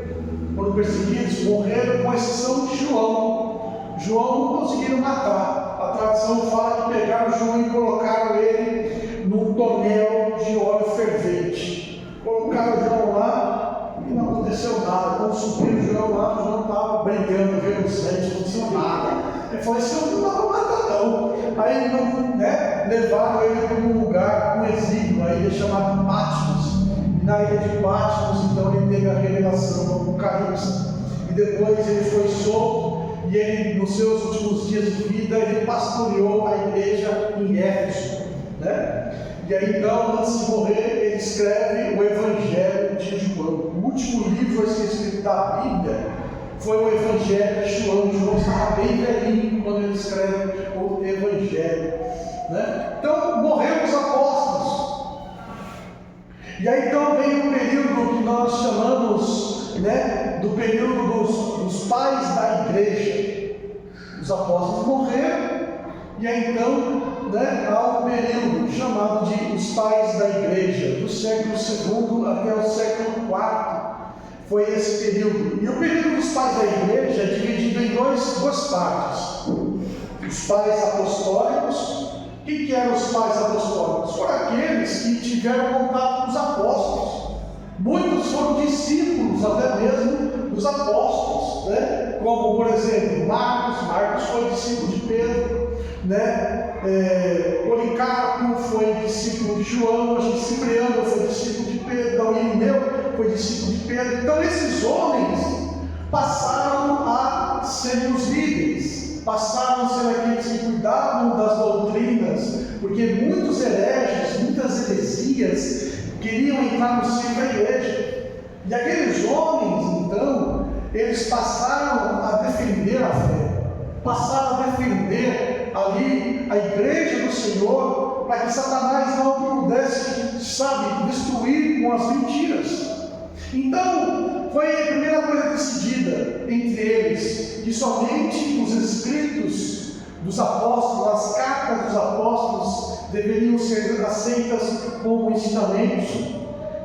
foram perseguidos, morreram, com exceção de João. João não conseguiram matar. A tradição fala que pegaram João e colocaram ele num tonel de óleo fervente. Colocaram o João lá e não aconteceu nada. Quando subiram o João lá, o João estava brincando, reluzente, não aconteceu nada. Ele falou, esse homem não dá para matar não. Aí levaram ele para um lugar, um exílio, uma ilha chamada Patmos. E na ilha de Patmos, então, ele teve a revelação do Apocalipse. E depois ele foi solto, e ele, nos seus últimos dias de vida, ele pastoreou a igreja em Éfeso. E aí, então, antes de morrer, ele escreve o Evangelho de João. O último livro a ser escrito da Bíblia foi o Evangelho de João. João estava bem velhinho quando ele escreve o Evangelho. Então, morreram os apóstolos. E aí, então, vem um período que nós chamamos do período dos pais da igreja. Os apóstolos morreram, e aí, então, há um período chamado de os pais da igreja, do século II até o século IV. Foi esse período. E o período dos pais da igreja é dividido em duas partes. Os pais apostólicos. O que eram os pais apostólicos? Foram aqueles que tiveram contato com os apóstolos. Muitos foram discípulos até mesmo dos apóstolos, como por exemplo Marcos foi discípulo de Pedro, Policarpo foi discípulo de João, Cipriano foi discípulo de Pedro, Irineu foi discípulo de Pedro. Então esses homens passaram a ser os líderes, passaram a ser aqueles que cuidavam das doutrinas, porque muitos hereges, muitas heresias queriam entrar no seio da igreja. E aqueles homens, então, eles passaram a defender a fé, passaram a defender ali a igreja do Senhor, para que Satanás não pudesse, destruir com as mentiras. Então, foi a primeira coisa decidida entre eles, que somente os escritos dos apóstolos, as cartas dos apóstolos, deveriam ser aceitas como ensinamentos,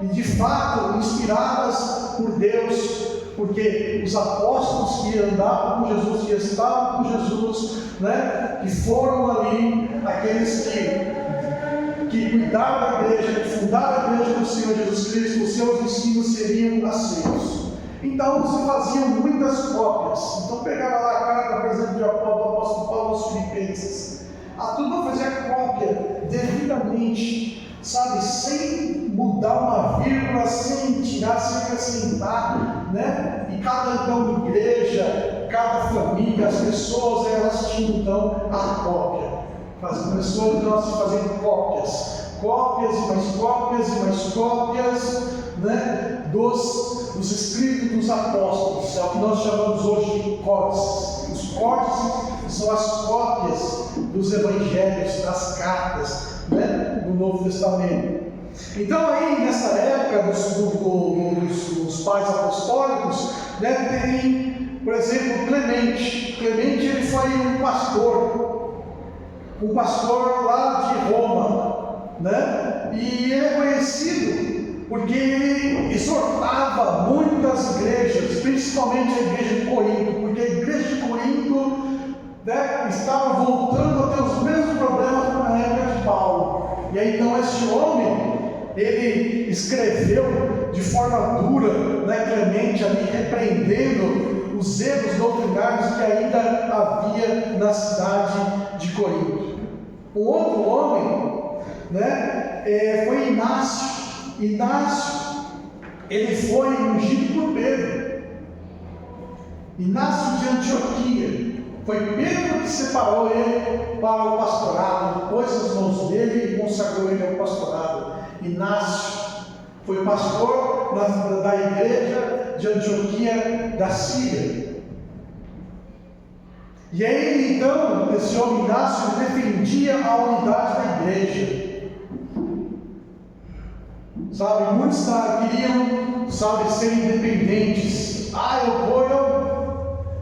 e de fato inspiradas por Deus, porque os apóstolos que andavam com Jesus, que estavam com Jesus, que foram ali aqueles que cuidaram da igreja, que fundaram a igreja do Senhor Jesus Cristo, os seus ensinos seriam aceitos. Então se faziam muitas cópias. Então pegava lá a carta, por exemplo, do apóstolo Paulo aos Filipenses. A turma fazia cópia devidamente, sem mudar uma vírgula, sem tirar, sem acrescentar, E cada então igreja, cada família, as pessoas, elas tinham então a cópia. Começou então a se fazer cópias e mais cópias e mais cópias, dos escritos dos apóstolos. É o que nós chamamos hoje de códices. Os códices são as cópias dos evangelhos, das cartas, do Novo Testamento. Então aí nessa época dos pais apostólicos, tem, por exemplo, Clemente. Clemente, ele foi um pastor lá de Roma, e ele é conhecido porque ele exortava muitas igrejas, principalmente a igreja de Corinto, porque a igreja de Corinto estava voltando a ter os mesmos problemas que na época de Paulo. E aí então este homem, ele escreveu de forma dura, Clemente, ali repreendendo os erros doutrinários que ainda havia na cidade de Corinto. Um outro homem, foi Inácio. Inácio, ele foi ungido por Pedro. Inácio de Antioquia. Foi Pedro que separou ele para o pastorado, pôs as mãos dele e consagrou ele ao pastorado. Inácio foi pastor da igreja de Antioquia da Síria. E aí então, esse homem Inácio defendia a unidade da igreja. Muitos queriam, ser independentes. Eu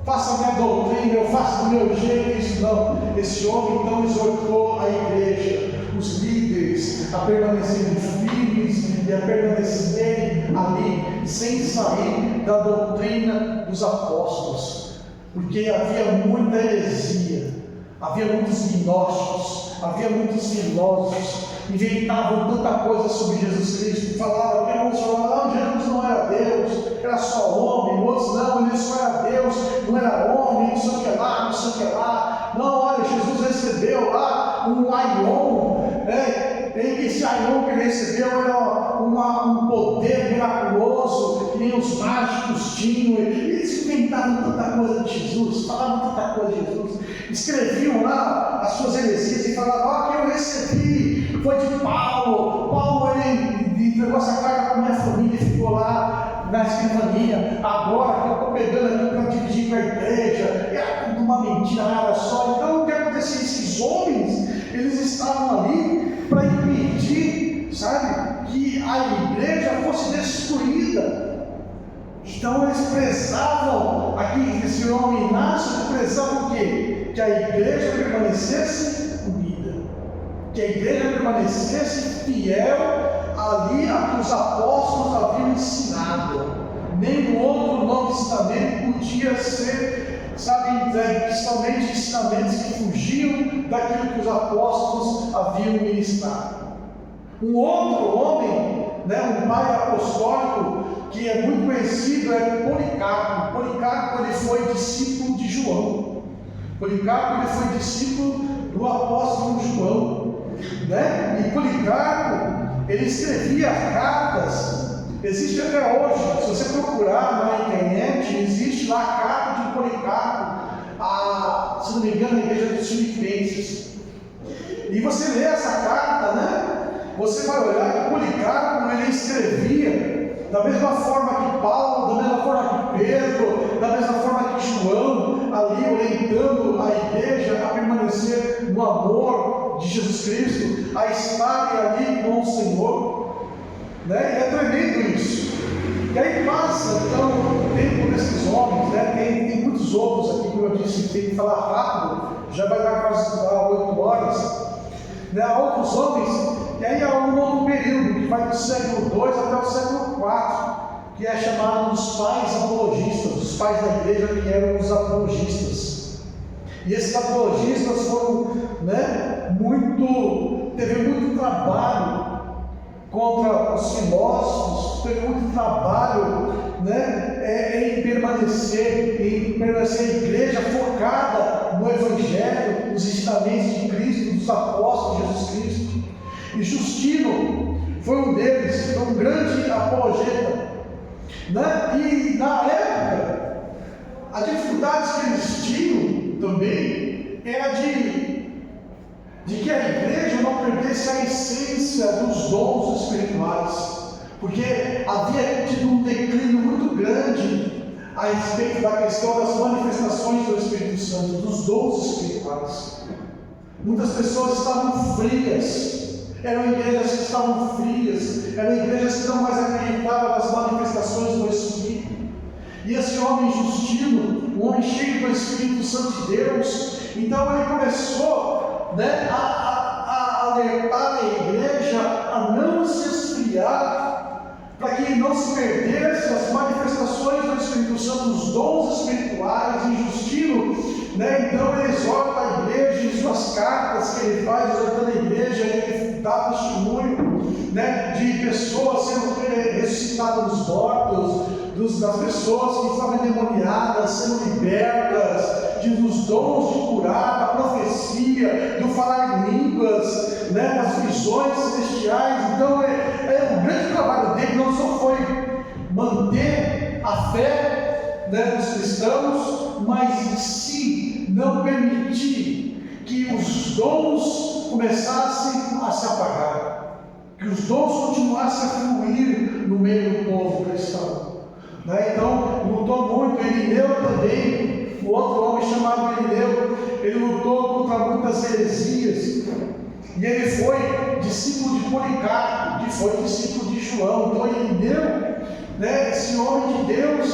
faço a minha doutrina, eu faço do meu jeito, isso não. Esse homem então exortou a igreja, os líderes, a permanecerem firmes e a permanecerem ali, sem sair da doutrina dos apóstolos, porque havia muita heresia, havia muitos gnósticos, havia muitos filósofos, inventavam tanta coisa sobre Jesus Cristo, falavam que alguns falavam, Jesus não era Deus, era só homem, outros não, ele só era Deus, não era homem, não sei o que lá, Não, olha, Jesus recebeu lá um aion, e esse aion que ele recebeu era um poder miraculoso, que nem os mágicos tinham. Eles inventavam tanta coisa de Jesus, falavam tanta coisa de Jesus, escreviam lá as suas heresias e falavam: que eu recebi, foi de Paulo. Paulo, ele entregou essa carta para a minha família e ficou lá na escrivania. Agora que eu estou pegando aqui para dividir com a igreja, é tudo uma mentira, nada só. Então o que acontecia? Esses homens, eles estavam ali para impedir, sabe, que a igreja fosse destruída. Então eles prezavam, aqui esse homem Inácio, prezavam o quê? Que a igreja permanecesse unida, que a igreja permanecesse fiel ali a que os apóstolos haviam ensinado. Nenhum outro novo ensinamento podia ser, sabe, entregue, principalmente ensinamentos que fugiam daquilo que os apóstolos haviam ministrado. Um outro homem, um pai apostólico, que é muito conhecido, é Policarpo. Policarpo, ele foi discípulo de João. Policarpo, ele foi discípulo do apóstolo João, E Policarpo, ele escrevia cartas. Existe até hoje, se você procurar na internet, existe lá a carta de Policarpo, se não me engano, a igreja dos Filipenses. E você lê essa carta, você vai olhar que Policarpo, ele escrevia da mesma forma que Paulo, da mesma forma que Pedro, da mesma forma que João, ali orientando a igreja a permanecer no amor de Jesus Cristo, a estar ali com o Senhor. E é tremendo isso. E aí passa então o tempo desses homens, tem muitos outros aqui, como eu disse, tem que falar rápido, já vai dar quase 8 horas. Há outros homens, e aí há um outro período que vai do século II até o século IV, que é chamado dos pais apologistas, os pais da igreja, que eram os apologistas. E esses apologistas foram, teve muito trabalho contra os filósofos, teve muito trabalho em permanecer a igreja focada no Evangelho, nos ensinamentos de Cristo, dos apóstolos de Jesus Cristo. E Justino foi um deles, foi um grande apologeta. E na época, as dificuldades que eles tinham também era de que a igreja não perdesse a essência dos dons espirituais, porque havia tido um declínio muito grande a respeito da questão das manifestações do Espírito Santo, dos dons espirituais. Muitas pessoas estavam frias, eram igrejas que estavam frias, eram igrejas que não mais acreditavam nas manifestações do Espírito. E esse homem Justino, um homem cheio do Espírito Santo de Deus, então ele começou a alertar a igreja a não se esfriar, para que não se perdesse as manifestações do Espírito Santo, os dons espirituais. E Justino, então ele exorta a igreja em suas cartas que ele faz, exortando a igreja, ele dá testemunho de pessoas sendo ressuscitadas dos mortos, das pessoas que estavam endemoniadas, sendo libertas, dos dons de curar, da profecia, do falar em línguas, das visões celestiais. Então o grande trabalho dele não só foi manter a fé dos cristãos, mas em si não permitir que os dons começassem a se apagar, que os dons continuassem a fluir no meio do povo cristão. Então lutou muito. Irineu também, o outro homem chamado Irineu, ele lutou contra muitas heresias, e ele foi discípulo de Policarpo, que foi discípulo de João. Então Irineu, esse homem de Deus,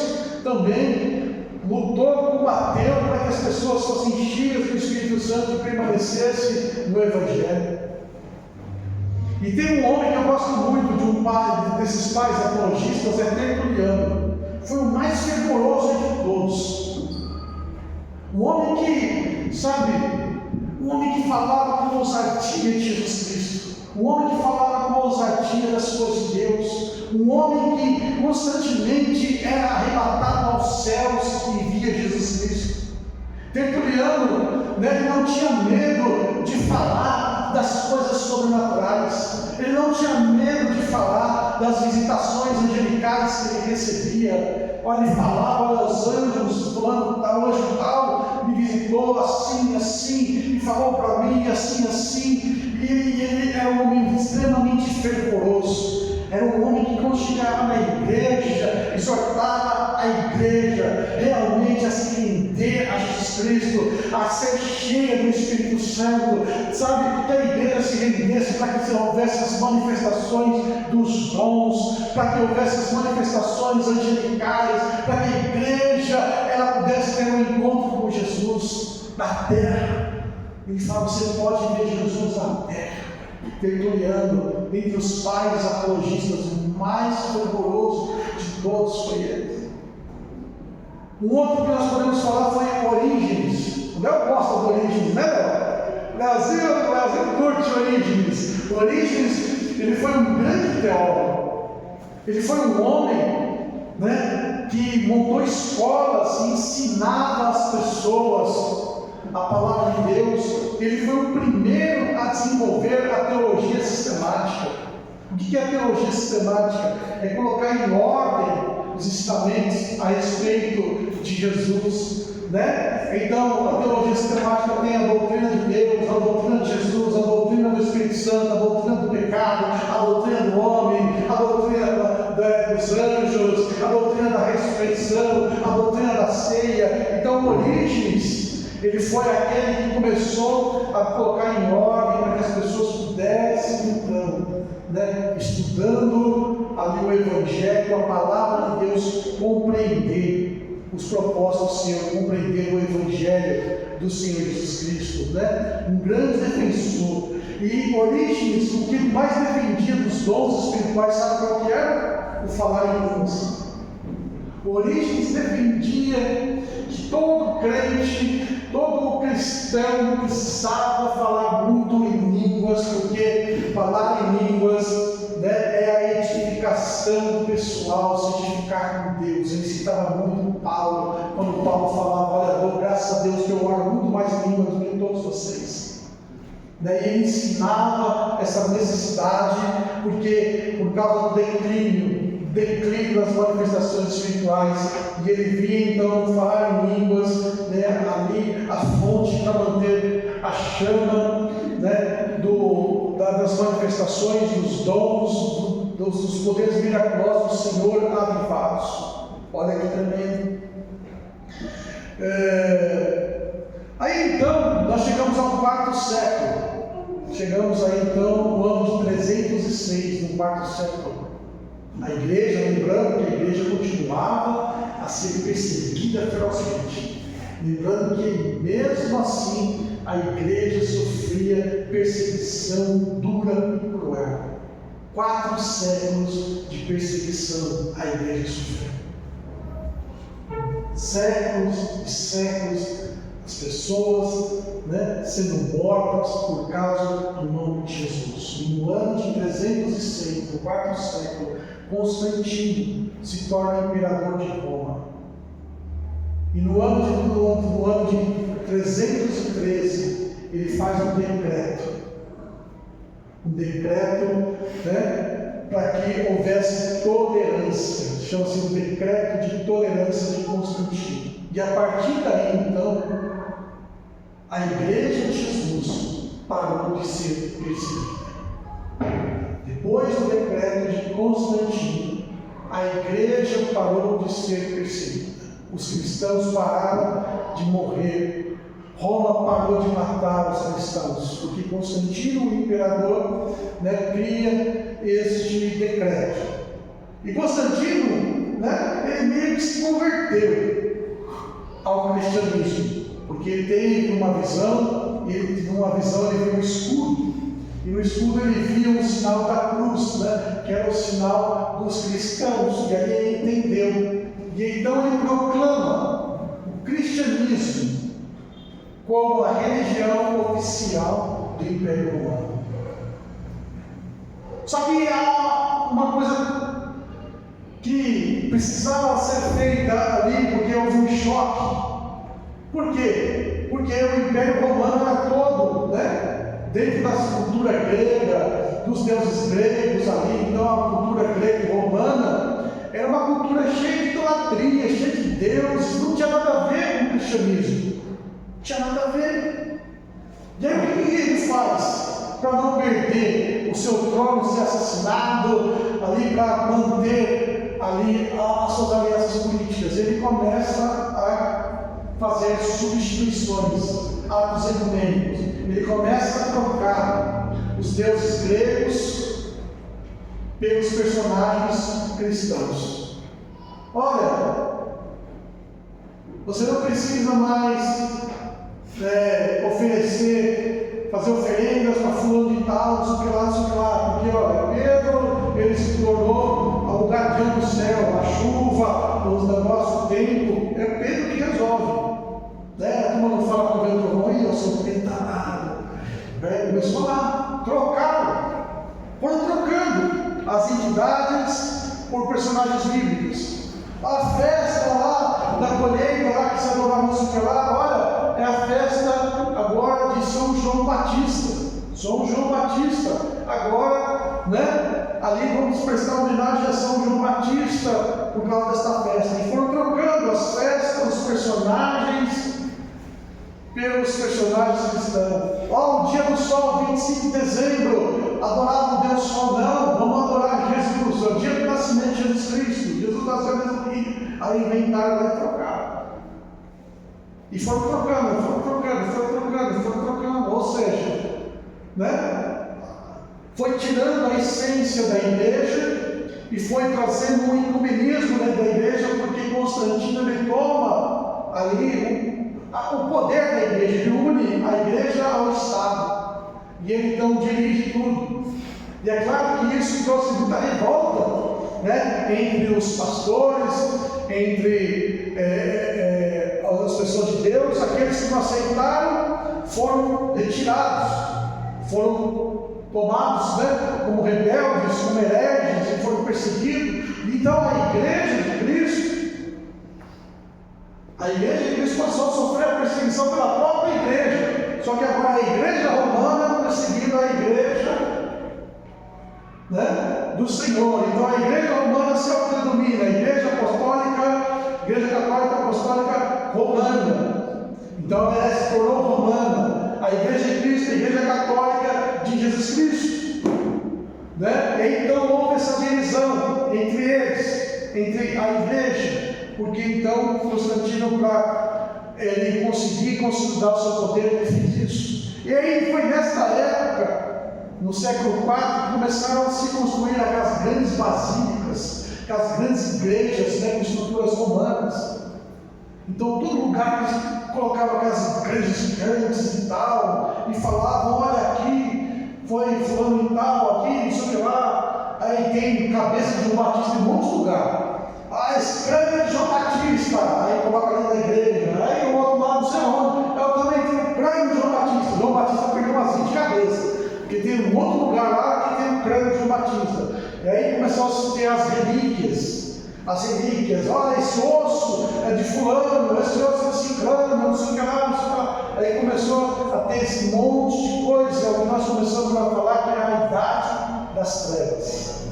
também lutou, combateu para que as pessoas fossem cheias do Espírito Santo e permanecessem no Evangelho. E tem um homem que eu gosto muito, desses pais apologistas, é Tertuliano. Foi o mais fervoroso de todos. Um homem que, um homem que falava com ousadia de Jesus Cristo. Um homem que falava com ousadia das coisas de Deus. Um homem que constantemente era arrebatado aos céus e via Jesus Cristo. Tertuliano, né, ele não tinha medo de falar das coisas sobrenaturais, ele não tinha medo de falar das visitações angelicais que ele recebia. Olha, ele falava: olha, os anjos, fulano tal, anjo tal, me visitou assim, assim, e falou para mim assim, assim. E ele era um homem extremamente fervoroso, era um homem que, quando chegava na igreja, exortava a igreja realmente a se render a Jesus Cristo, a ser cheia do Espírito Santo, sabe, que a igreja se rendesse para que houvesse as manifestações dos dons, para que houvesse as manifestações angelicais, para que a igreja ela pudesse ter um encontro com Jesus na terra. Ele fala: você pode ver Jesus na terra. Tertuliano, entre os pais apologistas, o mais fervoroso de todos foi ele. Um outro que nós podemos falar foi Orígenes. O Léo gosta de Orígenes, né, Léo? Brasil curte Orígenes. Orígenes, ele foi um grande teólogo. Ele foi um homem, né, que montou escolas e ensinava as pessoas a palavra de Deus. Ele foi o primeiro a desenvolver a teologia sistemática. O que é a teologia sistemática? É colocar em ordem os ensinamentos a respeito de Jesus, né? Então, a teologia sistemática tem a doutrina de Deus, a doutrina de Jesus, a doutrina do Espírito Santo, a doutrina do pecado, a doutrina do homem, a doutrina dos anjos, a doutrina da ressurreição, a doutrina da ceia. Então, Orígenes, ele foi aquele que começou a colocar em ordem para que as pessoas pudessem, então, né, estudando ali o Evangelho, a palavra de Deus, compreender os propósitos do Senhor, compreender o Evangelho do Senhor Jesus Cristo, né? Um grande defensor. E Orígenes, o que mais defendia dos dons espirituais, sabe qual que era? O falar em línguas. Orígenes defendia que todo crente, todo cristão precisava falar muito em línguas, porque falar em línguas, né, é a edificação pessoal, se edificar com Deus. Ele citava muito Paulo, quando Paulo falava: olha, dou graças a Deus que eu oro muito mais em línguas do que todos vocês. Daí ele ensinava essa necessidade, porque por causa do declínio das manifestações espirituais, e ele via então falar em línguas, né, ali a fonte para manter a chama, né, das manifestações, dos dons, dos poderes miraculosos do Senhor avivados. Olha que tremendo. Aí então nós chegamos ao quarto século. Chegamos aí então no ano de 306, no quarto século. A igreja, lembrando que a igreja continuava a ser perseguida ferozmente. Lembrando que mesmo assim a igreja sofria perseguição dura e cruel. 4 séculos de perseguição a igreja sofreu. Séculos e séculos, as pessoas, né, sendo mortas por causa do nome de Jesus. No ano de 306, no quarto século, Constantino se torna imperador de Roma. E no ano de 313, ele faz um decreto. Né, para que houvesse tolerância. Chama-se o decreto de tolerância de Constantino. E a partir daí, então, a igreja de Jesus parou de ser perseguida. Depois do decreto de Constantino, a igreja parou de ser perseguida. Os cristãos pararam de morrer. Roma parou de matar os cristãos, porque Constantino, o imperador, né, cria este decreto. E Constantino, né, ele meio que se converteu ao cristianismo, porque ele teve uma visão, ele viu um escudo. E no escudo ele via o sinal da cruz, né, que era o sinal dos cristãos, e aí ele entendeu. E então ele proclama o cristianismo como a religião oficial do Império Romano. Só que há uma coisa que precisava ser feita ali, porque houve um choque. Por quê? dentro da cultura grega, dos deuses gregos ali, então a cultura grega e romana, era uma cultura cheia de idolatria, cheia de deuses, não tinha nada a ver com o cristianismo. Não tinha nada a ver. E aí o que ele faz para não perder o seu trono, ser assassinado, ali para manter ali as suas alianças políticas? Ele começa a fazer substituições, atos ecumênicos. Ele começa a trocar os deuses gregos pelos personagens cristãos. Olha, você não precisa mais fazer oferendas para fulano de tal, não sei o que lá, não sei o que lá, porque olha, Pedro, ele se tornou o guardião do céu, a chuva, os negócios do tempo, é Pedro que resolve. A turma não fala com o vento ruim, eu sou pentarado. Começou lá, trocaram, foram trocando as entidades por personagens bíblicos. A festa lá da colheita, lá que se adorava não sei o que lá, olha, é a festa agora de São João Batista. São João Batista, agora, ali vamos prestar homenagem a São João Batista por causa desta festa. E foram trocando as festas, os personagens, pelos personagens cristãos. O dia do sol, 25 de dezembro, adorava o Deus Sol. Não, vamos adorar Jesus, o dia do nascimento de Jesus Cristo. Jesus nasceu mesmo aqui. Aí inventaram e trocaram. E foram trocando. Ou seja, foi tirando a essência da igreja e foi trazendo um ecumenismo dentro da igreja, porque Constantino ele toma ali o poder da igreja, ele une a igreja ao Estado, e ele então dirige tudo. E é claro que isso trouxe muita revolta, entre os pastores, entre as pessoas de Deus. Aqueles que não aceitaram foram retirados, foram tomados como rebeldes, como hereges, e foram perseguidos. Então a igreja de Cristo passou a sofrer a perseguição pela própria igreja. Só que agora a igreja romana perseguindo a igreja do Senhor. Então a igreja romana se autodenomina a igreja apostólica, igreja católica apostólica romana. Então ela se tornou romana. A igreja de Cristo, a igreja católica de Jesus Cristo. Então houve essa divisão entre eles, entre a igreja. Porque então Constantino, para ele conseguir consolidar o seu poder, ele fez isso. E aí foi nesta época, no século IV, que começaram a se construir aquelas grandes basílicas, aquelas grandes igrejas, com estruturas romanas. Então todo lugar que colocava aquelas igrejas grandes e tal, e falavam, olha aqui, foi fulano e tal, aqui, não sei o que lá. Aí tem cabeça de João Batista em muitos lugares. Escreve de João Batista, aí coloca ali na igreja, aí o outro lado não sei onde, eu também tenho o crânio de João Batista. João Batista perdeu umas 20 cabeças, porque tem um outro lugar lá que tem o crânio de João Batista. E aí começou a ter as relíquias, olha, esse osso é de fulano, esse osso é de ciclano, não sei o que lá, não sei o que lá. Aí começou a ter esse monte de coisa, que nós começamos a falar que era a idade das trevas.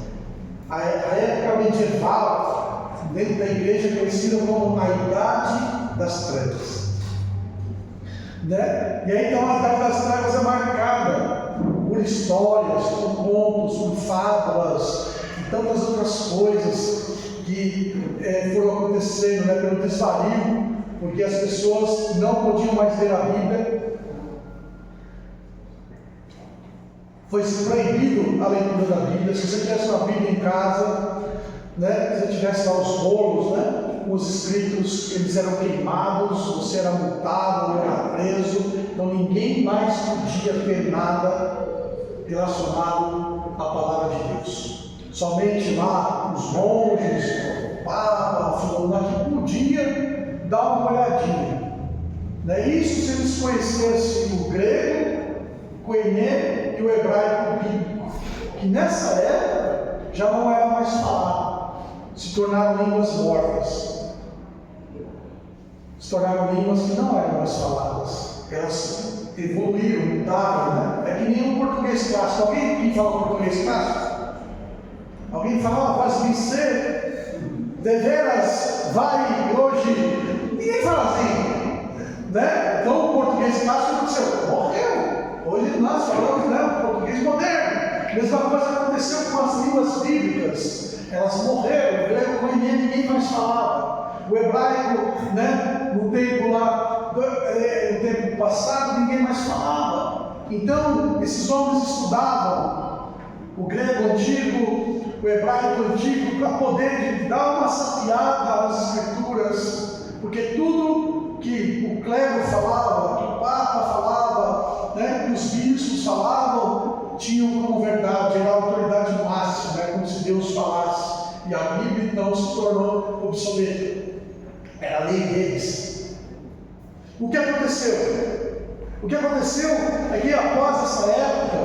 A época medieval, dentro da igreja, é conhecida como a idade das trevas. E aí então a idade das trevas é marcada por histórias, por contos, por fábulas e tantas outras coisas que foram acontecendo, pelo desvario, porque as pessoas não podiam mais ler a Bíblia. Foi proibido a leitura da Bíblia. Se você tivesse uma Bíblia em casa, se você tivesse lá os rolos, os escritos, eles eram queimados, você era multado, era preso. Então ninguém mais podia ter nada relacionado à palavra de Deus. Somente lá os monges, o Papa, fulano que podia dar uma olhadinha. Isso se eles conhecessem o grego, o koiné e o hebraico bíblico, que nessa época já não era mais falado, se tornaram línguas mortas, se tornaram línguas que não eram mais faladas, elas evoluíram, mudaram, né? É que nem o português clássico. Alguém aqui fala português clássico? Alguém fala, faz vencer, deveras, vai, hoje. Ninguém fala assim, né? Então o português clássico aconteceu, morreu. Hoje nós falamos, né? O português moderno. A mesma coisa aconteceu com as línguas bíblicas. Elas morreram, o grego koiné ninguém mais falava. O hebraico, né? No tempo lá, no tempo passado, ninguém mais falava. Então, esses homens estudavam o grego antigo, o hebraico antigo, para poder dar uma sapiada às escrituras, porque tudo que o clero falava, que o papa falava, né, que os bispos falavam, tinham como verdade, era a autoridade máxima, é como se Deus falasse, e a Bíblia então se tornou obsoleta, era a lei deles. O que aconteceu? O que aconteceu é que após essa época,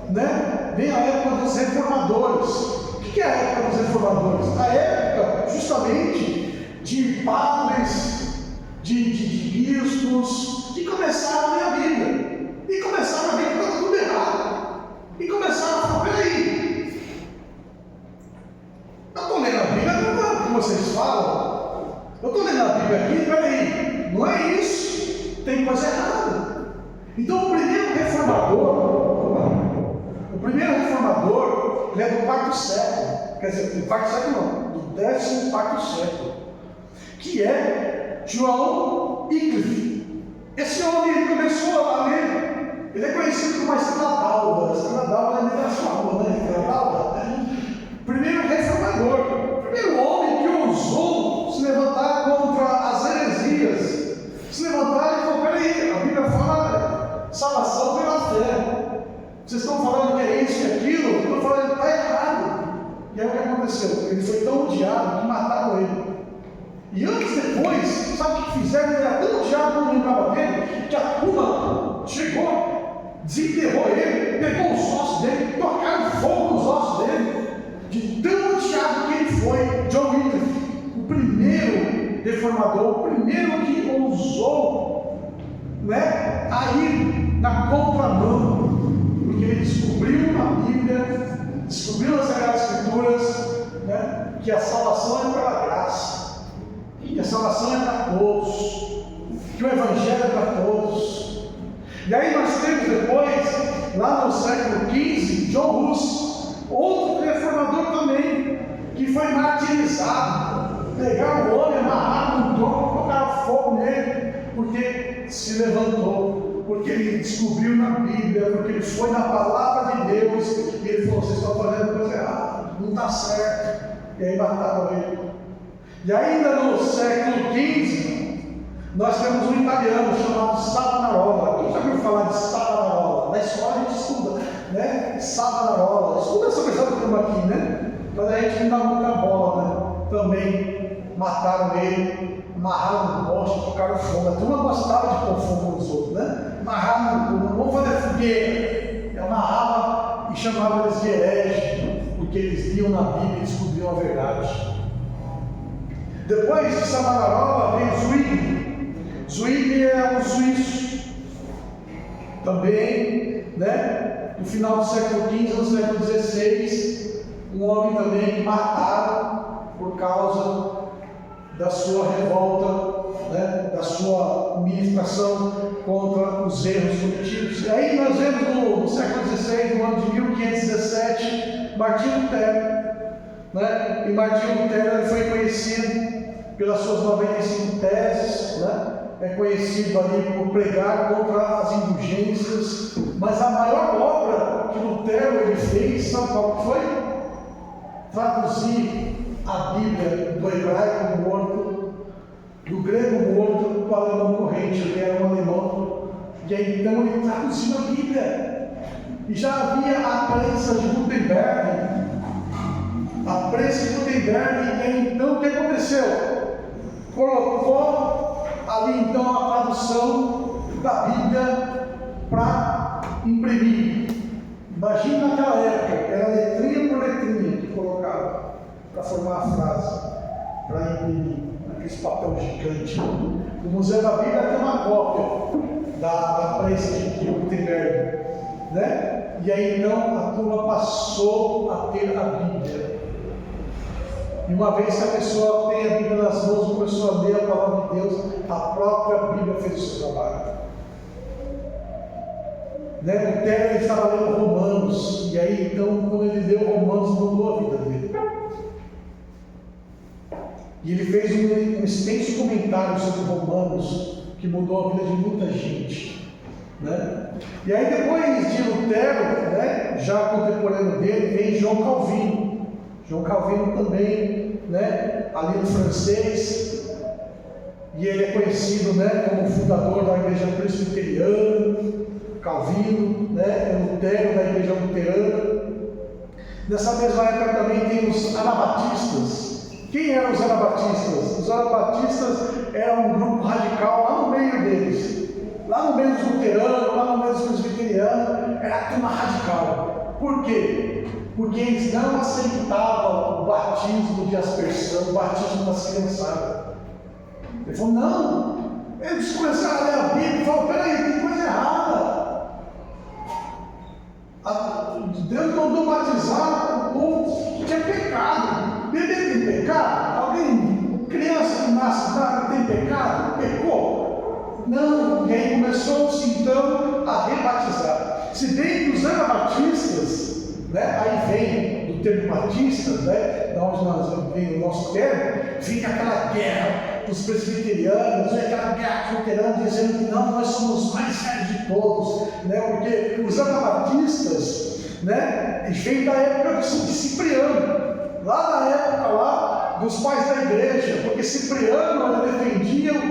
né, vem a época dos reformadores. O que é a época dos reformadores? A época justamente de padres, de bispos, que começaram a ler a Bíblia e começaram a ver que estava tudo errado e começaram a falar, peraí, eu estou lendo a Bíblia, não é o que vocês falam, eu estou lendo a Bíblia aqui, peraí, não é isso, tem coisa errada. Então o primeiro reformador, ele é do quarto século, quer dizer, do quarto século não, do 14º século, que é João Wycliffe. Esse homem ele começou a ler, ele é conhecido como a Estrela d'Alva. A Estrela d'Alva é meio da sua rua, né? Estrela d'Alva. Primeiro reformador, primeiro homem que ousou se levantar contra as heresias, se levantar e falou, peraí, a Bíblia fala salvação pela fé. Vocês estão falando que é isso, que é aquilo, eu estou falando que está errado. E aí o que aconteceu? Ele foi tão odiado que mataram ele. E antes depois, sabe o que fizeram? Ele era tão odiado, não lembrava dele, que a turma chegou, desenterrou ele, pegou os ossos dele, tocaram fogo nos ossos dele, de tão odiado que ele foi. John Wycliffe, o primeiro reformador, o primeiro que ousou, né, a ir na contramão, porque ele descobriu na Bíblia, descobriu nas Sagradas Escrituras, né, que a salvação é pela graça. Que a salvação é para todos, que o Evangelho é para todos. E aí nós temos depois, lá no século XV, John Hus, outro reformador também, que foi martirizado. Pegaram o homem, amarraram no tronco, colocaram fogo nele, porque se levantou, porque ele descobriu na Bíblia, porque ele foi na palavra de Deus, e ele falou, vocês estão fazendo coisa errada, não está certo. E aí mataram ele. E ainda no século XV, nós temos um italiano chamado Savonarola. Quem já ouviu falar de Savonarola? Na escola a gente estuda, né? Savonarola. Estuda sobre essa turma aqui, né? Mas a gente não dá muita bola, né? Também mataram ele, amarraram no poste, tocaram fogo. A turma gostava de pôr fogo nos outros, né? Amarraram no poste, vamos fazer fogueira. E amarrava e chamava eles de herege, porque eles liam na Bíblia e descobriam a verdade. Depois de Savonarola vem Zwingli. Zwingli é um suíço, também, né, no final do século XV, no século XVI, um homem também que mataram por causa da sua revolta, né, da sua ministração contra os erros cometidos. E aí nós vemos no século XVI, no ano de 1517, Martinho Lutero. Né? E Martinho Lutero foi conhecido pelas suas 95 teses, né? É conhecido ali por pregar contra as indulgências, mas a maior obra que Lutero ele fez, sabe qual foi? Traduzir a Bíblia do hebraico morto, do grego morto para o alemão corrente. Ele era um alemão, e aí então ele traduziu a Bíblia. E já havia a prensa de Gutenberg. A prensa de Gutenberg, e então o que aconteceu? Colocou ali então a tradução da Bíblia para imprimir. Imagina naquela época, era letrinha por letrinha que colocava para formar a frase, para imprimir, naquele papel gigante. O Museu da Bíblia tem uma cópia da prensa de Gutenberg, né? E aí então a turma passou a ter a Bíblia. E uma vez que a pessoa tem a Bíblia nas mãos, começou a ler a palavra de Deus, a própria Bíblia fez o seu trabalho. Né? Lutero ele estava lendo Romanos, e aí então quando ele leu Romanos, mudou a vida dele. E ele fez um extenso comentário sobre Romanos, que mudou a vida de muita gente. Né? E aí depois de Lutero, né, já contemporâneo dele, vem João Calvino. João Calvino também, né, ali no francês, e ele é conhecido, né, como fundador da igreja presbiteriana. Calvino, né, é Lutero da igreja luterana. Nessa mesma época também tem os anabatistas. Quem eram os anabatistas? Os anabatistas eram um grupo radical lá no meio deles. Lá no meio dos luteranos, lá no meio dos presbiterianos, era a turma radical. Por quê? Porque eles não aceitavam o batismo de aspersão, o batismo das criançadas. Ele falou, não. Eles começaram a ler a Bíblia e falaram, peraí, tem coisa errada. Deus mandou batizar o povo que tinha pecado. Bebê tem pecado? Alguém, criança que nasce tem pecado? Pecou? Não. E aí começou-se então a rebatizar. Se bem que os anabatistas, né, aí vem do termo batista, né, da onde nós vem o nosso termo, fica aquela guerra dos presbiterianos, aquela guerra dos luteranos dizendo que não, nós somos os mais sérios de todos, né, porque os anabatistas, né, vem da época de Cipriano, lá na época lá dos pais da igreja, porque Cipriano defendia o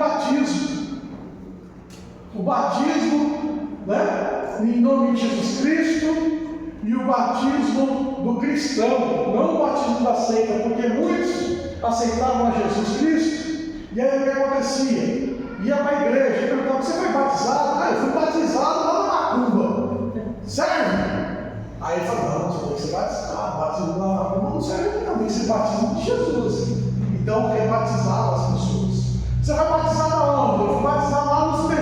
batismo, né, em nome de Jesus Cristo, e o batismo do cristão, não o batismo da seita, porque muitos aceitavam a Jesus Cristo. E aí o que acontecia? Ia para a igreja e perguntava, você foi batizado? Ah, eu fui batizado lá na macumba. Serve? Aí ele falou, não, você tem que ser batizado. Batismo lá na macumba não serve também, você batiza de Jesus. Então rebatizava as pessoas. Você vai batizar aonde? Eu fui batizado lá nos TJ.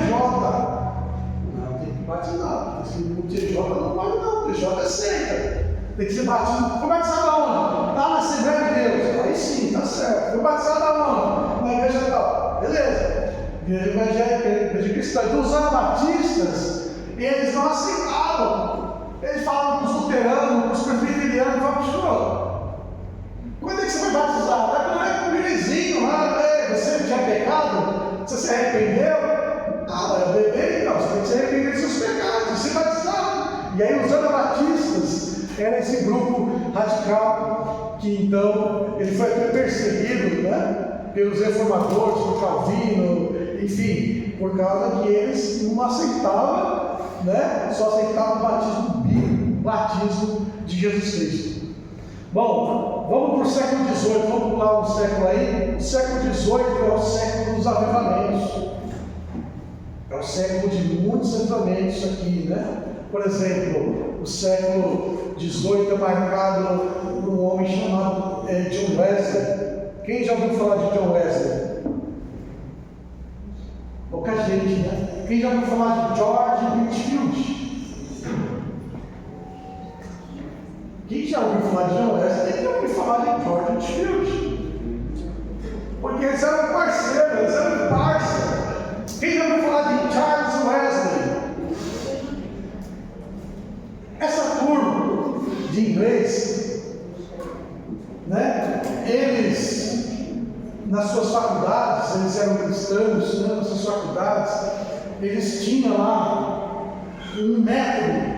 Não, tem que batizar, porque se no TJ não pode não, o TJ é seita. Tem que ser batizado. Foi batizado aonde? Lá na Assembleia de Deus. Aí sim, tá certo. Foi batizado aonde? Na igreja tal. Beleza. Igreja evangélica, igreja cristã. Então os anabatistas, eles não aceitavam. Eles falavam para os luteranos, para os presbiterianos, falavam, quando é que você foi batizado? É quando é com o bebezinho lá, você tinha pecado? Você se arrependeu? Ah, é bebê? Não, você tem que se arrepender dos seus pecados, você é batizado. E aí os anabatistas era esse grupo radical que então ele foi até perseguido, né, pelos reformadores, por Calvino, enfim, por causa que eles não aceitavam, né, só aceitavam o batismo bíblico, o batismo de Jesus Cristo. Bom, vamos para o século XVIII, vamos pular um século aí. O século XVIII é o século dos avivamentos. É o século de muitos avivamentos aqui, né? Por exemplo, o século XVIII é marcado por um homem chamado John Wesley. Quem já ouviu falar de John Wesley? Pouca gente, né? Quem já ouviu falar de George Whitefield? Quem já ouviu falar de John Wesley? Quem já ouviu falar de George Whitefield? Porque eles eram parceiros, eles eram parceiros. Quem já ouviu falar de Charles Wesley? Essa turma de inglês, né, eles, nas suas faculdades, eles eram cristãos, né, nas suas faculdades, eles tinham lá um método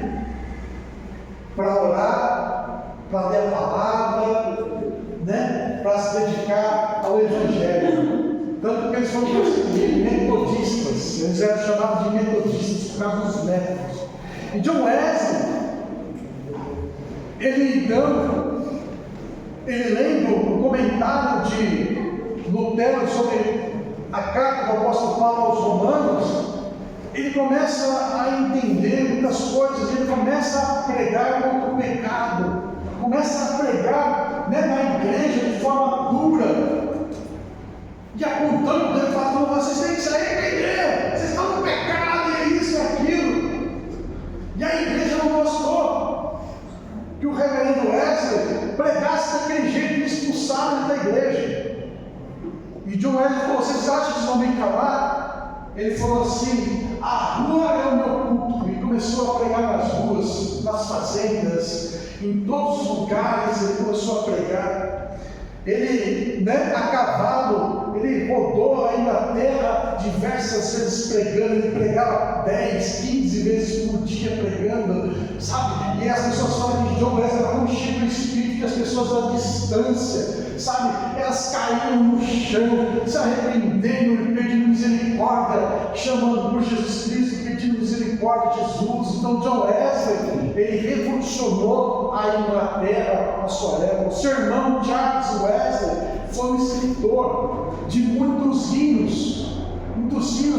para orar, para ler a palavra, né, para se dedicar ao Evangelho. Tanto que eles foram metodistas, eles eram chamados de metodistas por causa dos métodos. E John Wesley, ele lendo o comentário de Lutero sobre a carta do apóstolo Paulo aos Romanos, ele começa a entender muitas coisas, ele começa a pregar contra o pecado, começa a pregar, né, na igreja de forma dura, e apontando, falando, vocês têm que sair da igreja, vocês estão no pecado, e é isso, é aquilo. ele falou assim: a rua é o meu culto, e começou a pregar nas ruas, nas fazendas, em todos os lugares ele começou a pregar. Ele, a cavalo, ele rodou a Inglaterra diversas vezes pregando, ele pregava 10, 15 vezes por dia pregando, sabe? E as pessoas falam que John Wesley era tão cheio do Espírito que as pessoas à distância, sabe? Elas caíam no chão, se arrependendo e pedindo misericórdia, chamando por Jesus Cristo, pedindo misericórdia de Jesus. Então John Wesley, ele revolucionou a Inglaterra na sua época. O seu irmão Charles Wesley foi um escritor de muitos hinos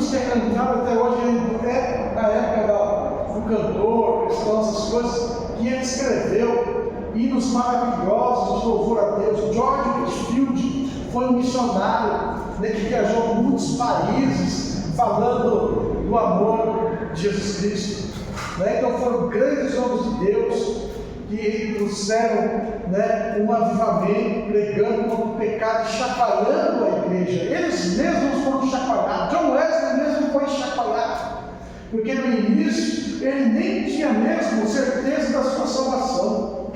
que é cantado até hoje, é na época do cantor, cristão, essas coisas, que ele escreveu hinos maravilhosos de louvor a Deus. George Whitefield foi um missionário, que viajou por muitos países falando do amor de Jesus Cristo. Então foram grandes homens de Deus que trouxeram um avivamento, pregando contra o pecado, chacoalhando a igreja. Eles mesmos foram chacoalhados. John Wesley mesmo foi chacoalhado, porque no início ele nem tinha mesmo certeza da sua salvação.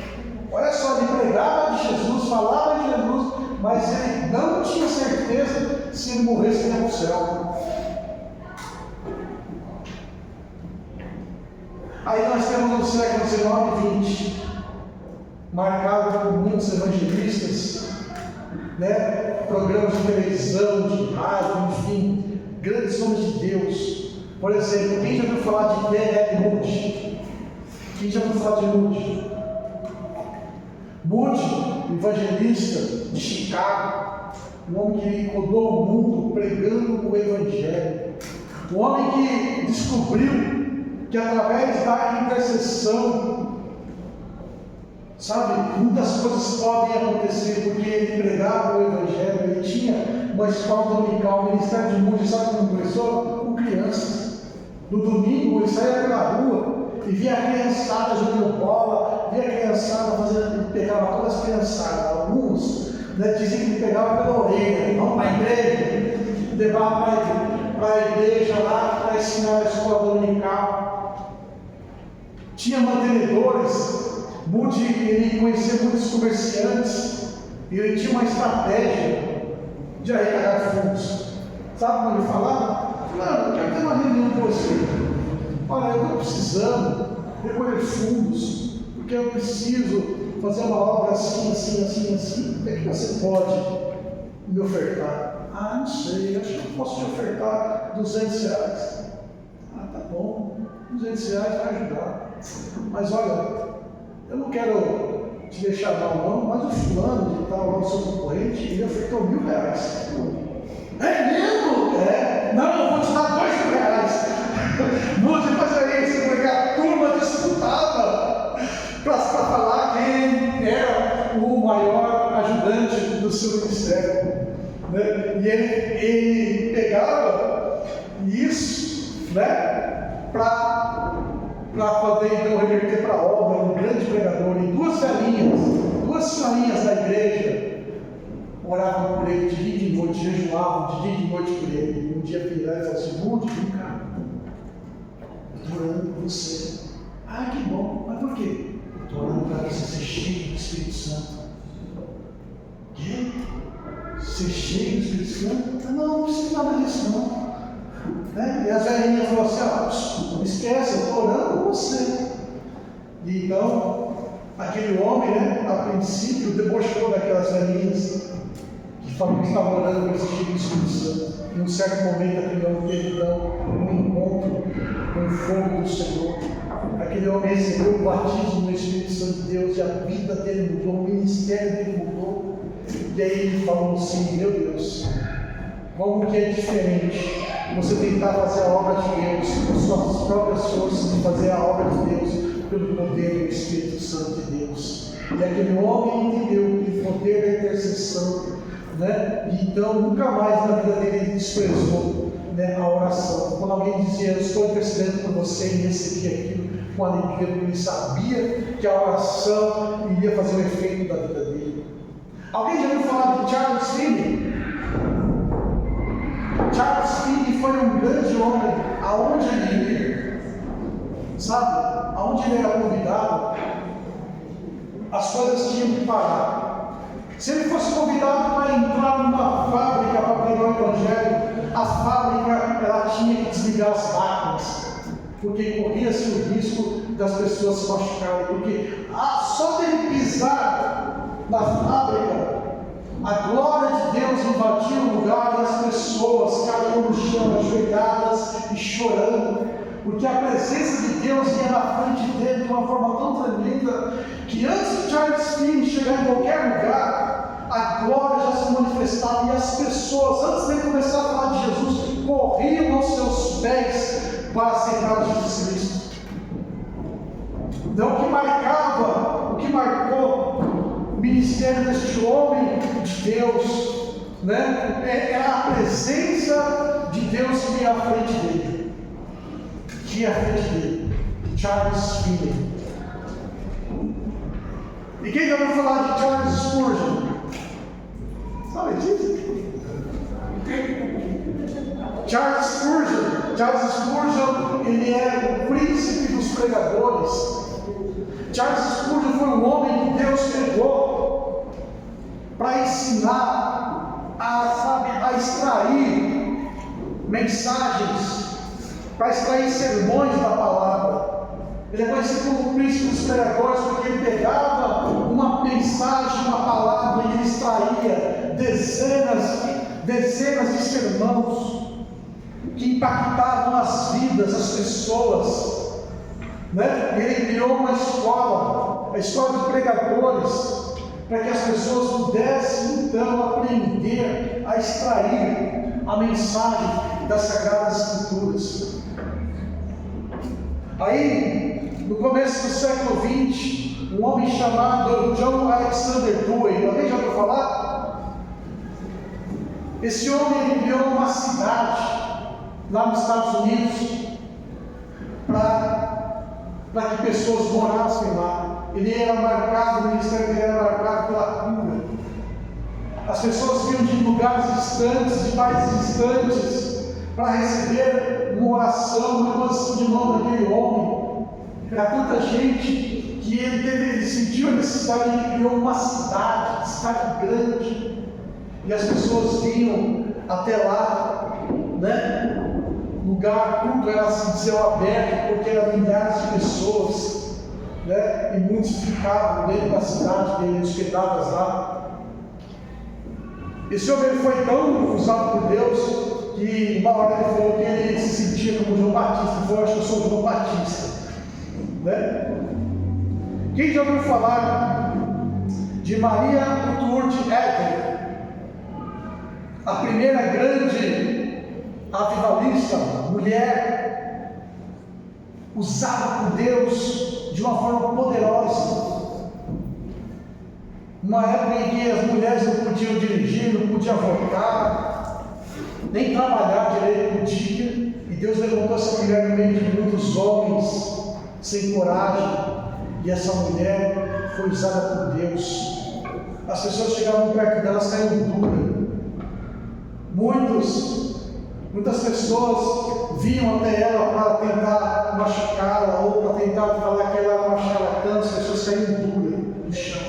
Olha só, ele pregava de Jesus, falava de Jesus, mas ele não tinha certeza se ele morresse no céu. Aí nós temos no século XIX e XX, marcado por muitos evangelistas, programas de televisão, de rádio, enfim, grandes homens de Deus. Por exemplo, quem já ouviu falar de D.L. Moody? Quem já ouviu falar de Moody? Moody, evangelista de Chicago, um homem que rodou o mundo pregando o Evangelho, um homem que descobriu que através da intercessão, sabe, muitas coisas podem acontecer, porque ele pregava o Evangelho. Ele tinha uma escola dominical, o ministério de Moody, sabe como começou? Com crianças. No domingo ele saía pela rua e via a criançada jogando bola, via a criançada fazendo, ele pegava todas as criançadas, alguns diziam que ele pegava pela orelha, vamos para a igreja, levava para a igreja lá para ensinar a escola dominical. Tinha mantenedores. Moody, ele conhecia muitos comerciantes e ele tinha uma estratégia de arrecadar fundos. Sabe como ele falava? Não, eu quero ter uma reunião com você. Olha, eu estou precisando recolher fundos, porque eu preciso fazer uma obra assim. O que é que você pode me ofertar? Ah, não sei, acho que eu posso te ofertar R$200. Ah, tá bom, R$200 vai ajudar. Mas olha, eu não quero te deixar mal não, mas o fulano de tal, lá o seu concorrente, ele ofertou R$1.000. É mesmo? É. Não, eu vou te dar R$2.000. Moody fazia isso, porque a turma disputava para falar quem era o maior ajudante do seu ministério. E ele pegava isso, para poder então reverter para a obra, um grande pregador. E duas senhorinhas da igreja oravam por ele de dia e de noite, jejuavam de dia e de noite por ele. E um dia viraram e falaram assim: Moody, vem cá, eu estou orando por você. Ah, que bom, mas por quê? Eu estou orando para você ser cheio do Espírito Santo. Quê? Ser cheio do Espírito Santo? Não precisa nada disso não. E as velhinhas falaram assim: não esquece, eu estou orando por você. E então, aquele homem, a princípio, debochou daquelas velhinhas que falaram que estavam orando por esse cheio do Espírito Santo. Em um certo momento, aquele homem teve então um encontro com o fogo do Senhor. Aquele homem recebeu o batismo no Espírito Santo de Deus e a vida dele mudou, o ministério dele mudou. E aí ele falou assim: meu Deus, como que é diferente você tentar fazer a obra de Deus com suas próprias forças e fazer a obra de Deus pelo poder do Espírito Santo de Deus. E aquele homem entendeu o poder da intercessão, e então nunca mais na vida dele ele desprezou a oração. Quando alguém dizia: eu estou intercedendo por você, e recebia aquilo com alegria, porque ele sabia que a oração iria fazer o efeito da vida dele. Alguém já ouviu falar de Charles Finney? Charles Finney foi um grande homem, aonde ele ia, sabe, aonde ele era convidado, as coisas tinham que parar. Se ele fosse convidado para entrar numa fábrica para pregar o Evangelho, a fábrica ela tinha que desligar as máquinas, porque corria-se o risco das pessoas se machucarem, porque só dele pisar na fábrica, a glória de Deus invadiu o lugar e as pessoas caíam no chão, ajoelhadas e chorando, porque a presença de Deus ia na frente dele de uma forma tão tremenda, que antes de Charles Finney chegar em qualquer lugar, a glória já se manifestava, e as pessoas, antes de começar a falar de Jesus, corriam aos seus pés para aceitar Jesus Cristo. Então o que marcou o ministério deste homem de Deus, né? Era a presença de Deus que ia à frente dele. Charles Finney. E quem já ouviu falar de Charles Spurgeon? Sabe disso? Charles Spurgeon, ele era o príncipe dos pregadores. Charles Spurgeon foi um homem que Deus pegou para ensinar a extrair mensagens, para extrair sermões da palavra. Ele é conhecido como o príncipe dos pregadores porque ele pegava uma mensagem, uma palavra, e ele extraía dezenas de sermões que impactavam as vidas, as pessoas, né? Ele criou uma escola, a escola de pregadores, para que as pessoas pudessem então aprender a extrair a mensagem das Sagradas Escrituras. Aí, no começo do século XX, um homem chamado John Alexander Dowie, alguém já ouviu falar? Esse homem criou uma cidade lá nos Estados Unidos para que pessoas morassem lá. Ele era marcado, o ministério dele era marcado pela cura. As pessoas vinham de lugares distantes, de países distantes, para receber uma oração, uma posição de mão daquele homem. Era tanta gente que ele sentiu a necessidade, ele criou uma cidade grande, e as pessoas vinham até lá, né? Lugar, culto era assim, céu aberto, porque eram milhares de pessoas, né? E muitos ficavam dentro da cidade dele, hospedadas lá. Esse homem foi tão usado por Deus que uma hora ele falou que ele se sentia como João Batista. Ele falou: acho que eu sou João Batista, né? Quem já ouviu falar de Maria Utward Eder, a primeira grande avivalista, mulher usada por Deus de uma forma poderosa? Uma época em que as mulheres não podiam dirigir, não podiam votar, nem trabalhar direito podia, e Deus levantou essa mulher no meio de muitos homens sem coragem, e essa mulher foi usada por Deus. As pessoas chegavam perto delas, caíam dura. Muitas pessoas vinham até ela para tentar machucá-la, ou para tentar falar que ela era uma charlatã. As pessoas caíam duras no chão.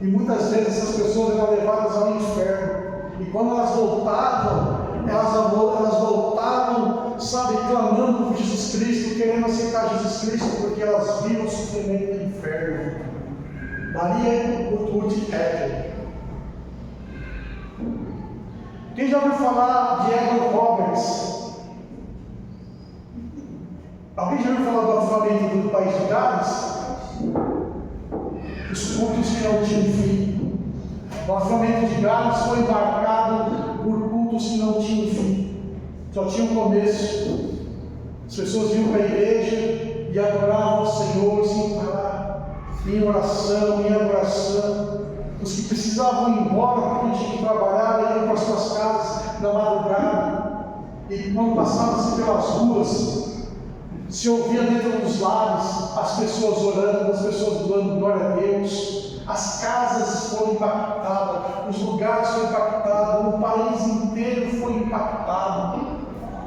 E muitas vezes essas pessoas eram levadas ao inferno. E quando elas voltavam, sabe, clamando por Jesus Cristo, querendo aceitar Jesus Cristo, porque elas viam o sofrimento do inferno. Maria Utward Eder. Quem já ouviu falar de Edward Roberts? Alguém já ouviu falar do avivamento do país de Gales? Os cultos que não tinham fim. O avivamento de Gales foi marcado por cultos que não tinham fim, só tinham começo. As pessoas vinham para a igreja e adoravam o Senhor sem parar, em oração, em adoração. Os que precisavam ir embora porque tinham que trabalhar, iam para suas casas na madrugada, e quando passavam pelas ruas, se ouvia dentro dos lares as pessoas orando, as pessoas dando glória a Deus. As casas foram impactadas, os lugares foram impactados, o país inteiro foi impactado.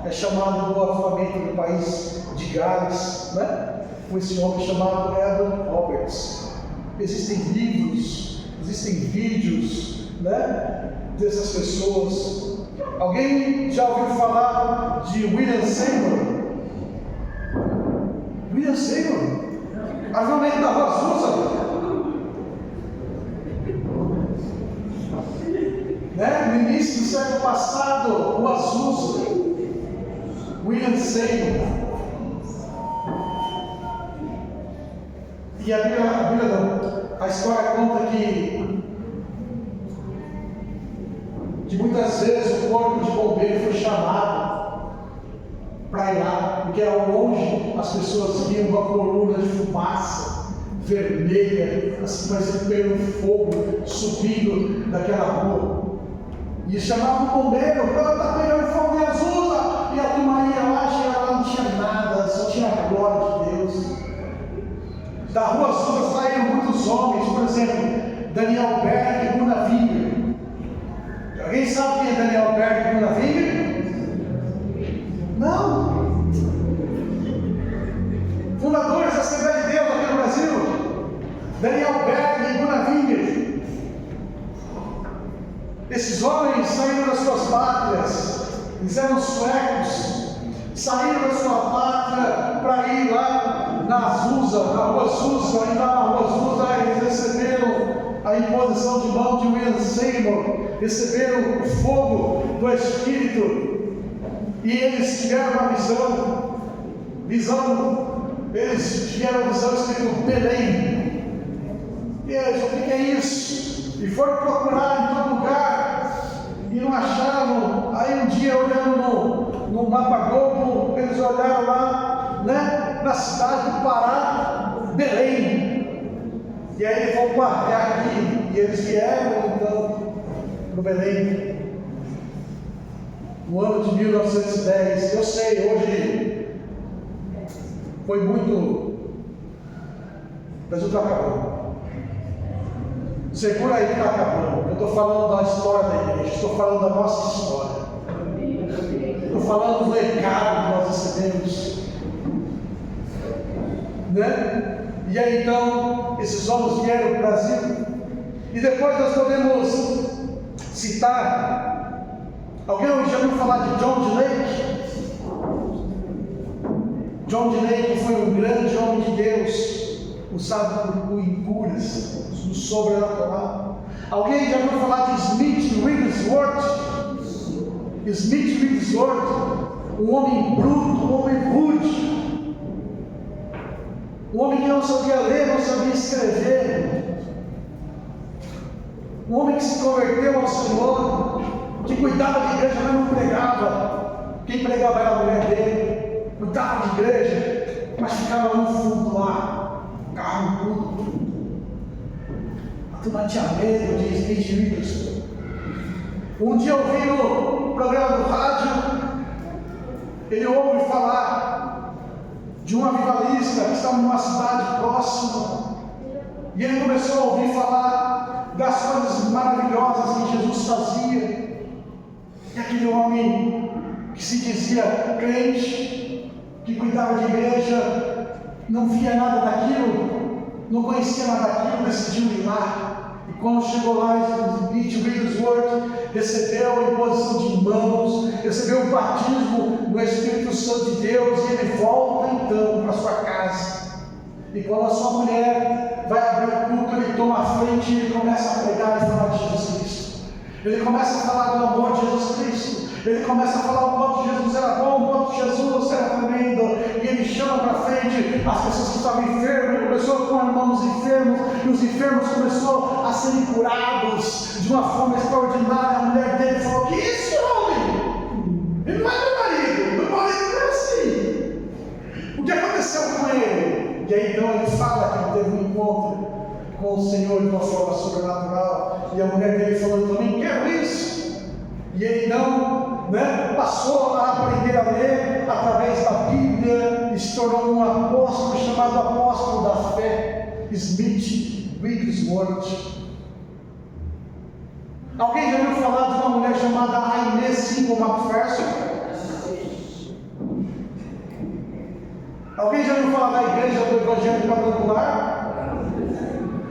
é chamado no avivamento do país de Gales, né? Com esse homem chamado Evan Roberts. Existem livros, existem vídeos, né, dessas pessoas. Alguém já ouviu falar de William Seymour? William Seymour? Avivamento da Rua Azusa? Né? No início do século passado, o Azusa, William Seymour. E a Bíblia não. A história conta que muitas vezes o corpo de bombeiro foi chamado para ir lá, porque ao longe as pessoas viam uma coluna de fumaça vermelha, assim parecendo pelo fogo subindo daquela rua. E chamavam o bombeiro, está pegando fogo em Azusa, e a turma ia lá, chegava lá, não tinha nada, só tinha a glória de Deus. Da Rua Azusa saíram muitos homens, por exemplo, Daniel Berg e Gunnar Wiener. Alguém sabe quem é Daniel Berg e Gunnar Wiener? Não. Fundadores da Assembleia de Deus aqui no Brasil. Daniel Berg e Gunnar Wiener. Esses homens saíram das suas pátrias, eles eram suecos, saíram da sua pátria para ir lá na Azusa, na Rua Azusa, e lá na Rua Azusa eles receberam a imposição de mão de William Seymour, receberam o fogo do Espírito, e eles tiveram uma eles tiveram uma visão escrito Belém. E eles, o que é isso? E foram procurar em todo lugar e não acharam. Aí um dia, olhando no mapa Globo, eles olharam lá, né, na cidade do Pará, Belém. E aí eles vão guardar aqui. E eles vieram então para Belém no ano de 1910. Eu sei, hoje foi muito, mas o acabou. Segura aí que está acabando. Eu estou falando da história da igreja, estou falando da nossa história. Estou falando do legado que nós recebemos. Né? E aí então, esses homens vieram para o Brasil. E depois nós podemos citar. Alguém já ouviu falar de John D. Lake? John D. Lake foi um grande homem de Deus, usado em curas, no sobrenatural. Alguém já ouviu falar de Smith Wigglesworth? Smith Wigglesworth, um homem bruto, um homem rude, um homem que não sabia ler, não sabia escrever, um homem que se converteu ao Senhor, que cuidava de igreja, mas não pregava. Quem pregava era a mulher dele, cuidava de igreja, mas ficava no fundo lá, carro tudo. A turma tinha medo de Smith Wigglesworth. Um dia eu vi no programa do rádio, ele ouve falar de um avivalista que estava numa cidade próxima, e ele começou a ouvir falar das coisas maravilhosas que Jesus fazia. E aquele homem que se dizia crente, que cuidava de igreja, não via nada daquilo, não conhecia nada daquilo, decidiu ir lá. E quando chegou lá, Smith Wigglesworth recebeu a imposição de mãos, recebeu o batismo no Espírito Santo de Deus, e ele volta então para sua casa. E quando a sua mulher vai abrir o culto, ele toma a frente e ele começa a pregar e falar de Jesus Cristo. Ele começa a falar do amor de Jesus Cristo. Ele começa a falar o quanto Jesus era bom, o quanto Jesus era tremendo. E ele chama para frente as pessoas que estavam enfermas. Ele começou com as mãos enfermos, e os enfermos começaram a serem curados de uma forma extraordinária. A mulher dele falou: que isso, homem? Ele não é meu marido não é assim. O que aconteceu com ele? E aí então ele fala que ele teve um encontro com o Senhor de uma forma sobrenatural. E a mulher dele falou: eu também quero isso. E ele então, passou a aprender a ler através da Bíblia e se tornou um apóstolo chamado apóstolo da fé, Smith Wigglesworth. Alguém já ouviu falar de uma mulher chamada Aimee Semple McPherson? Alguém já ouviu falar da igreja do Evangelho Quadrangular?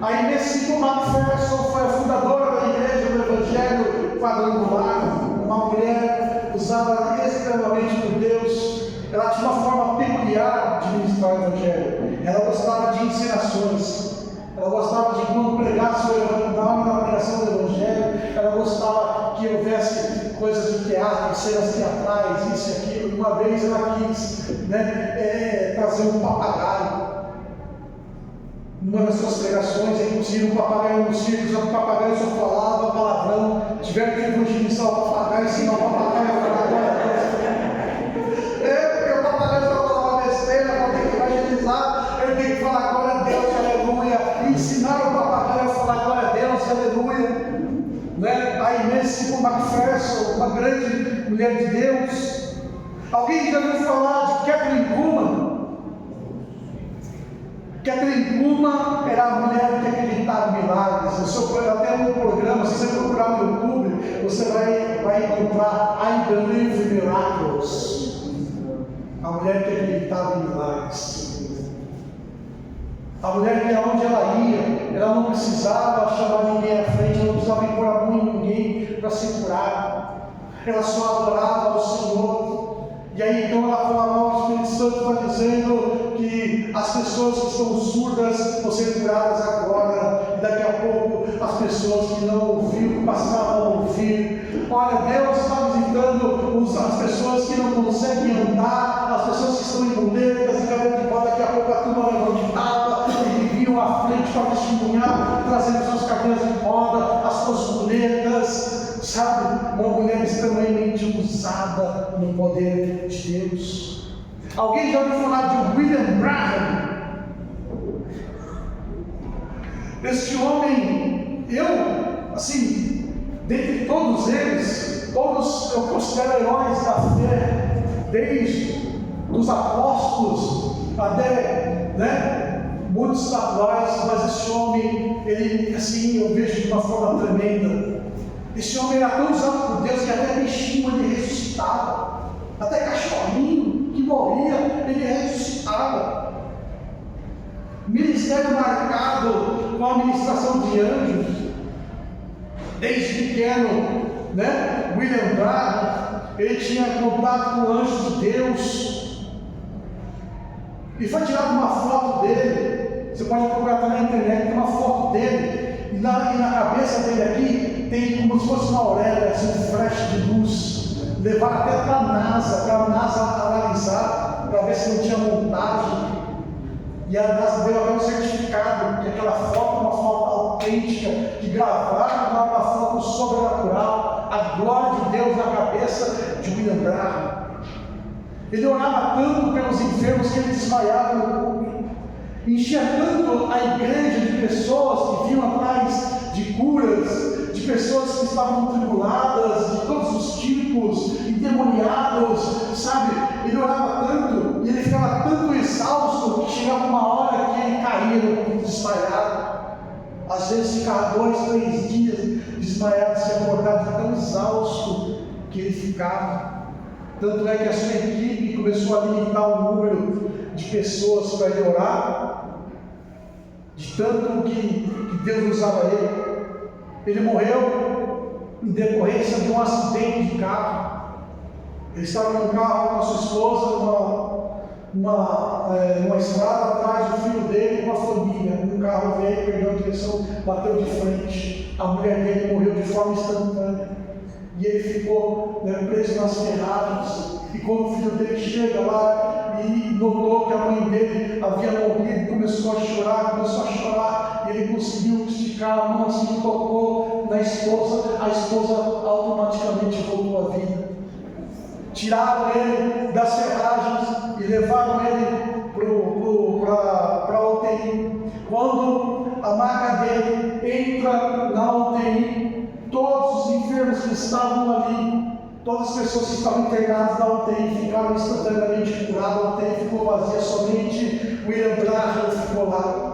A Inês Simon McPherson foi a fundadora da igreja do Evangelho Quadrangular, uma mulher usada extremamente por Deus. Ela tinha uma forma peculiar de ministrar o Evangelho. Ela gostava de encenações. Ela gostava de, quando pregasse o Evangelho, na pregação do Evangelho, ela gostava que houvesse coisas de teatro, cenas teatrais, isso e aquilo. Uma vez ela quis trazer um papagaio. Numa das suas pregações, inclusive um papagaio no circo, o papagaio só falava palavrão. Tiveram que evangelizar o papagaio, ensinar o papagaio a falar glória a Deus. Porque o papagaio só falava besteira, ela tem que evangelizar, ele tem que falar glória a Deus, aleluia. E ensinar o papagaio a falar glória a Deus, aleluia. A Inês Simon McPherson, uma grande mulher de Deus. Alguém já ouviu falar de Kathryn Kuhlman? Kathryn Kuhlman era a mulher que acreditava em milagres. Até um programa, se você procurar no YouTube, você vai encontrar I Believe in Miracles. A mulher que acreditava em milagres. A mulher que aonde ela ia, ela não precisava chamar ninguém à frente, ela não precisava impor a mão em ninguém para se curar. Ela só adorava ao Senhor. E aí então ela falava, o Espírito Santo está dizendo que as pessoas que estão surdas vão ser curadas agora, e daqui a pouco as pessoas que não ouviram passaram a ouvir. Olha, Deus está visitando as pessoas que não conseguem andar, as pessoas que estão em muletas e cadeira de roda, daqui a pouco a turma levantava e vinham à frente para testemunhar, trazendo suas cadeiras de roda, as suas muletas. Sabe, uma mulher extremamente usada no poder de Deus. Alguém já ouviu falar de William Branham? Este homem, dentre todos eles, todos eu considero heróis da fé, desde os apóstolos até, muitos atuais, mas esse homem, ele, eu vejo de uma forma tremenda. Esse homem era tão usado por Deus que até bichinho ele ressuscitava. Até cachorrinho que morria, ele ressuscitava. Ministério marcado com a ministração de anjos. Desde pequeno, William Branham, ele tinha contato com anjos de Deus. E foi tirada uma foto dele. Você pode procurar também na internet, tem uma foto dele. E na cabeça dele aqui tem como se fosse uma auréola, um flash de luz. Levaram até para a NASA analisar, para ver se não tinha montagem. E a NASA deu até um certificado, que aquela foto é uma foto autêntica, que gravaram uma foto sobrenatural, a glória de Deus na cabeça de William Branham. Ele orava tanto pelos enfermos que ele desmaiava no culto. Enchia tanto a igreja de pessoas que vinham atrás de curas, de pessoas que estavam tribuladas, de todos os tipos, endemoniados, sabe? Ele orava tanto, e ele ficava tanto exausto, que chegava uma hora que ele caía desmaiado. Às vezes ficava 2, 3 dias desmaiado, se acordado, tão exausto que ele ficava. Tanto é que a sua equipe começou a limitar o número de pessoas para ele orar, de tanto que Deus usava ele. Ele morreu em decorrência de um acidente de carro. Ele estava no carro com a sua esposa, numa estrada atrás do filho dele com a família. Um carro veio, perdeu a direção, bateu de frente. A mulher dele morreu de forma instantânea. E ele ficou preso nas ferragens. E quando o filho dele chega lá e notou que a mãe dele havia morrido, começou a chorar, e ele conseguiu esticar a mão assim, tocou na esposa, a esposa automaticamente voltou à vida. Tiraram ele das ferragens e levaram ele para a UTI. Quando a maca dele entra na UTI, todos os enfermos que estavam ali, todas as pessoas que estavam internadas na UTI ficaram instantaneamente curadas, a UTI ficou vazia, somente William Branham ficou lá.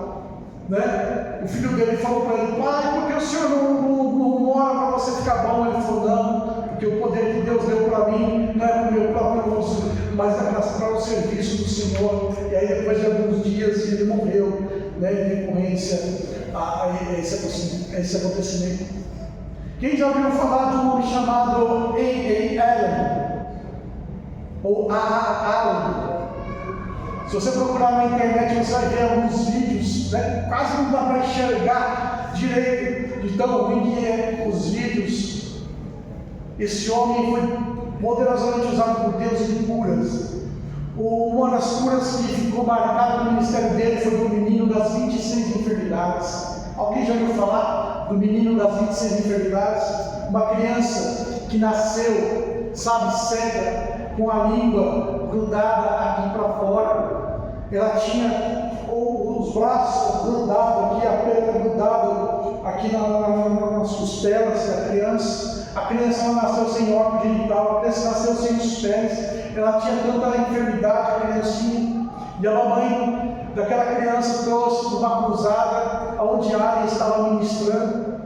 O filho dele falou para ele: pai, por que o senhor não ora para você ficar bom? Ele falou: não, porque o poder que Deus deu para mim não é para o meu próprio uso, mas é para o serviço do Senhor. E aí aí depois de alguns dias ele morreu, né, em decorrência a esse acontecimento. Quem já ouviu falar de um homem chamado A.A. Allen? Ou A.A. Allen? Se você procurar na internet, você vai ver alguns vídeos, né? Quase não dá para enxergar direito de tão ruim que é os vídeos. Esse homem foi poderosamente usado por Deus em curas. Uma das curas que ficou marcada no ministério dele foi do menino das 26 enfermidades. Alguém já ouviu falar do menino das 26 enfermidades? Uma criança que nasceu, sabe, cega, com a língua grudada aqui para fora. Ela tinha os braços grudados aqui, a perna grudada aqui nas costelas da criança. A criança não nasceu sem órgão genital, a criança nasceu sem os pés. Ela tinha tanta enfermidade, a criancinha. E a mamãe daquela criança trouxe uma cruzada onde Ari estava ministrando.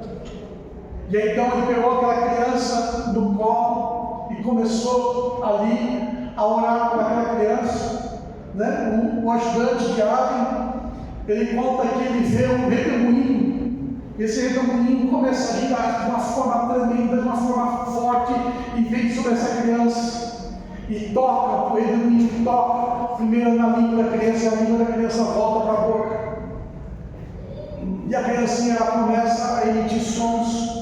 E aí então ele pegou aquela criança no colo e começou ali a orar por aquela criança. Né? O ajudante de Ari, ele conta que ele vê um redemoinho. Esse redemoinho começa a girar de uma forma tremenda, de uma forma forte, e vem sobre essa criança. E toca, o redemoinho toca primeiro na língua da criança, e a língua da criança volta para a boca. E a criancinha ela começa a emitir sons.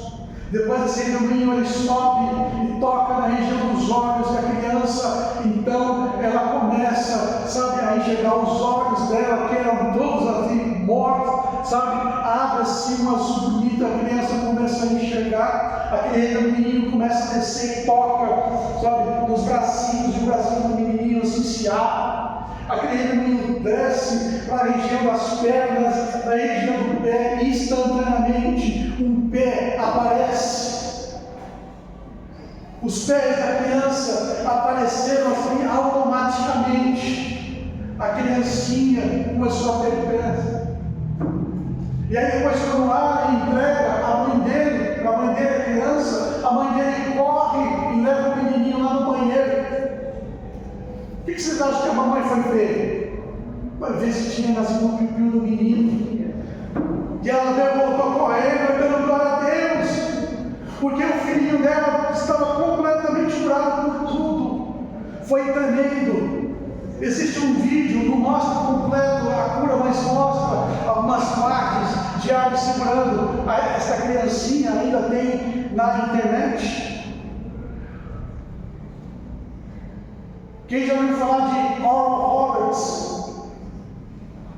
Depois esse redemoinho ele sobe e toca na região dos olhos da criança. Então ela começa, sabe, a enxergar os olhos dela, que eram todos assim mortos, sabe, abre-se uma azul bonita, a criança começa a enxergar, aquele redemoinho começa a descer e toca, sabe, nos bracinhos, e o bracinho do menininho assim se abre. Aquele redemoinho desce para a região das pernas, na região do pé, e instantaneamente um pé aparece. Os pés da criança apareceram assim automaticamente. A criancinha começou a ter pés. E aí depois quando Ari entrega a mãe dele, para a mãe dele, a criança, a mãe dele corre e leva o menininho lá no banheiro. O que vocês acham que a mamãe foi ver? Vai ver se tinha nascido um pipiu do menino. E ela voltou correndo, dando glória a Deus, porque o filhinho dela estava completamente curado por tudo. Foi tremendo. Existe um vídeo, não mostra completo a cura, mas mostra algumas partes de Ari segurando essa criancinha, ainda tem na internet. Quem já ouviu falar de Oral Roberts?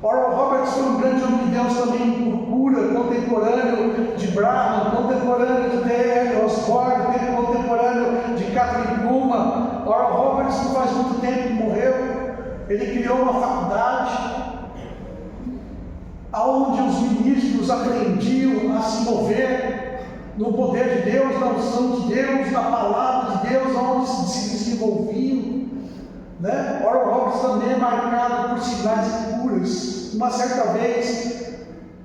Oral Roberts foi um grande homem de Deus também por cura, contemporâneo de Branham, contemporâneo de D.L. Osborne, contemporâneo de Catherine Kuhlman. Oral Roberts não faz muito tempo que morreu. Ele criou uma faculdade onde os ministros aprendiam a se mover no poder de Deus, na unção de Deus, na palavra de Deus, onde se desenvolviam. Né? Oral Roberts também é marcado por sinais e curas. Uma certa vez,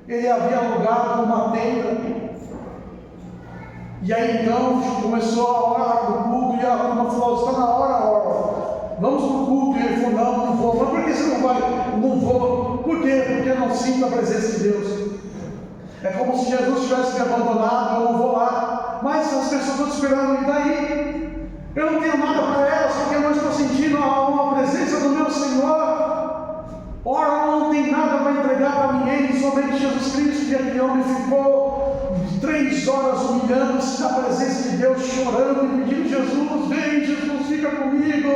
ele havia alugado uma tenda, e aí então começou a hora do culto, e a turma falou: está na hora, Oral, vamos para o culto. E ele falou: não vou. Mas por que você não vai? Não vou. Por quê? Porque eu não sinto a presença de Deus. É como se Jesus tivesse me abandonado, eu não vou lá. Mas as pessoas estão esperando, e daí? Eu não tenho nada para elas, porque eu não estou sentindo a presença do meu Senhor. Ora, não tem nada para entregar para ninguém, somente Jesus Cristo. E aquele homem ficou 3 horas humilhando-se na presença de Deus, chorando e pedindo: Jesus, vem, Jesus, fica comigo.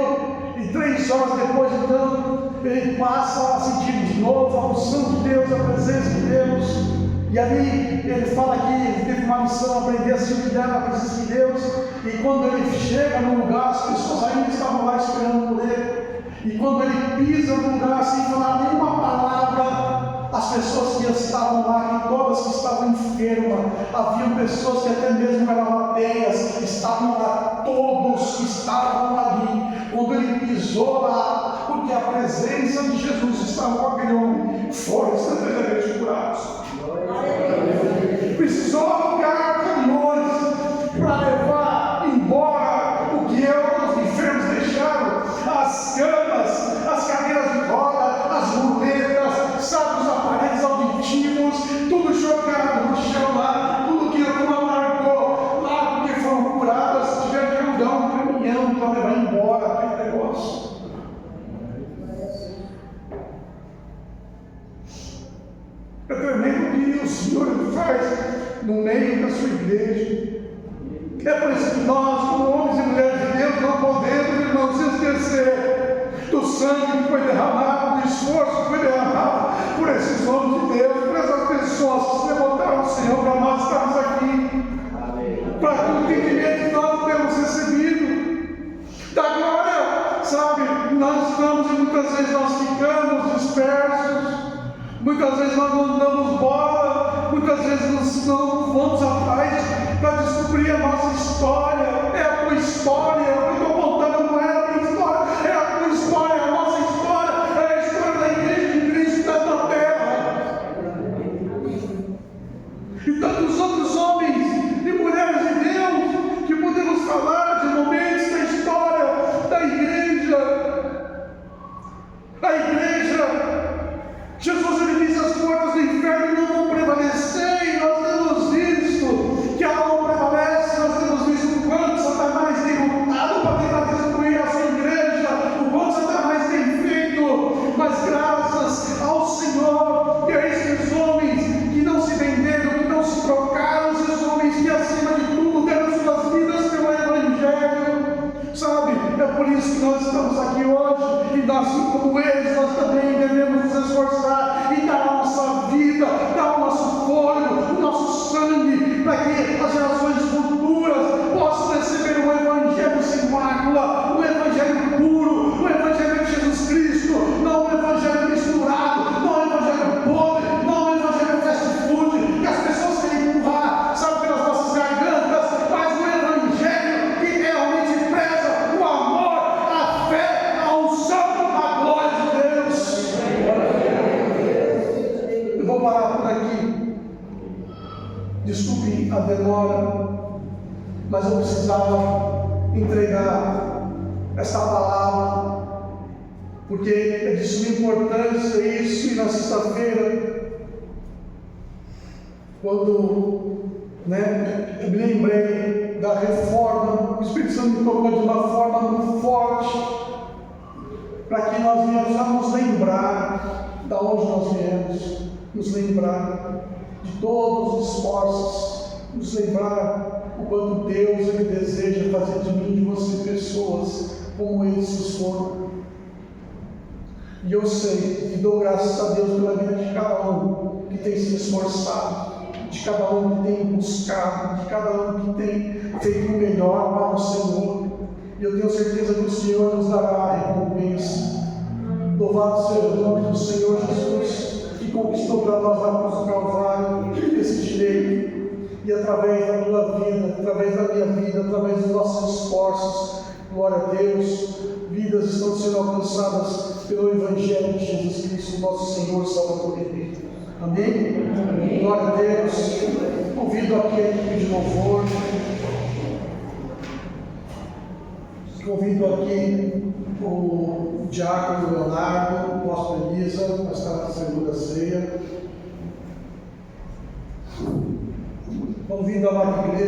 E 3 horas depois, então, ele passa a sentir de novo a unção de Deus, a presença de Deus. E ali ele fala que ele teve uma missão, aprender a se humilhar na presença de Deus. E quando ele chega no lugar, as pessoas ainda estavam lá esperando por ele. E quando ele pisa no lugar sem falar nenhuma palavra, as pessoas que estavam lá, que todas que estavam enfermas, haviam pessoas que até mesmo eram ateias, estavam lá, todos que estavam ali. Quando ele pisou lá, porque a presença de Jesus estava com aquele homem, foram instantaneamente curados. Precisou alugar caminhões para levar embora o que os enfermos deixaram, as camas, as cadeiras de roda, as que o Senhor faz no meio da sua igreja. É por isso que nós, como homens e mulheres de Deus, não podemos, irmãos, esquecer do sangue que foi derramado, do esforço que foi derramado por esses homens de Deus, por essas pessoas que se levantaram ao Senhor para nós estarmos aqui, para que o entendimento que nós temos recebido da glória, sabe? Nós estamos e muitas vezes nós ficamos dispersos, muitas vezes nós não damos bola, muitas vezes nós não vamos atrás para descobrir a nossa história. É a tua história, eu estou contando, não é a minha história, é a tua história, é a nossa história, é a história da igreja de Cristo nesta terra. E tantos outros homens e mulheres de Deus que podemos falar de momentos da história da igreja. A igreja, Jesus ele diz: as portas do inferno não vão prevalecer, e nós temos visto que ela não prevalece. Nós temos visto o quanto Satanás tem lutado para tentar destruir a sua igreja, o quanto Satanás tem feito, mas graças ao Senhor, e a esses homens que não se venderam, que não se trocaram, esses homens que acima de tudo deram suas vidas pelo Evangelho, sabe? É por isso que nós estamos aqui hoje, e nós, como eles, nós também devemos nos esforçar e dar a nossa vida, dar o nosso fôlego, o nosso sangue, para que as gerações futuras possam receber o Evangelho sem mácula, o Evangelho puro, o Evangelho de Jesus Cristo, não o Evangelho misturado, não o Evangelho podre, não o Evangelho fast food, que as pessoas querem empurrar, sabe, pelas nossas gargantas, mas o Evangelho que realmente preza o amor, a fé, a unção, a glória de Deus. Eu vou parar por aqui. Desculpe a demora, mas eu precisava entregar esta palavra, porque é de suma importância isso. E na sexta-feira, quando eu me lembrei da reforma, o Espírito Santo me tocou de uma forma muito forte, para que nós venhamos lembrar de onde nós viemos, nos lembrar de todos os esforços, nos lembrar o quanto Deus ele deseja fazer de mim e de você pessoas como esses foram. E eu sei e dou graças a Deus pela vida de cada um que tem se esforçado, de cada um que tem buscado, de cada um que tem feito o melhor para o Senhor. E eu tenho certeza que o Senhor nos dará a recompensa. Louvado seja o nome do Senhor Jesus, que conquistou para nós na cruz do Calvário esse direito. E através da tua vida, através da minha vida, através dos nossos esforços, glória a Deus, vidas estão sendo alcançadas pelo Evangelho de Jesus Cristo, nosso Senhor e Salvador. Amém? Amém? Glória a Deus. Convido aqui a equipe de louvor. Convido aqui o diácono Leonardo, o apóstolo Elisa, para estar na segunda ceia. Convido a amada igreja.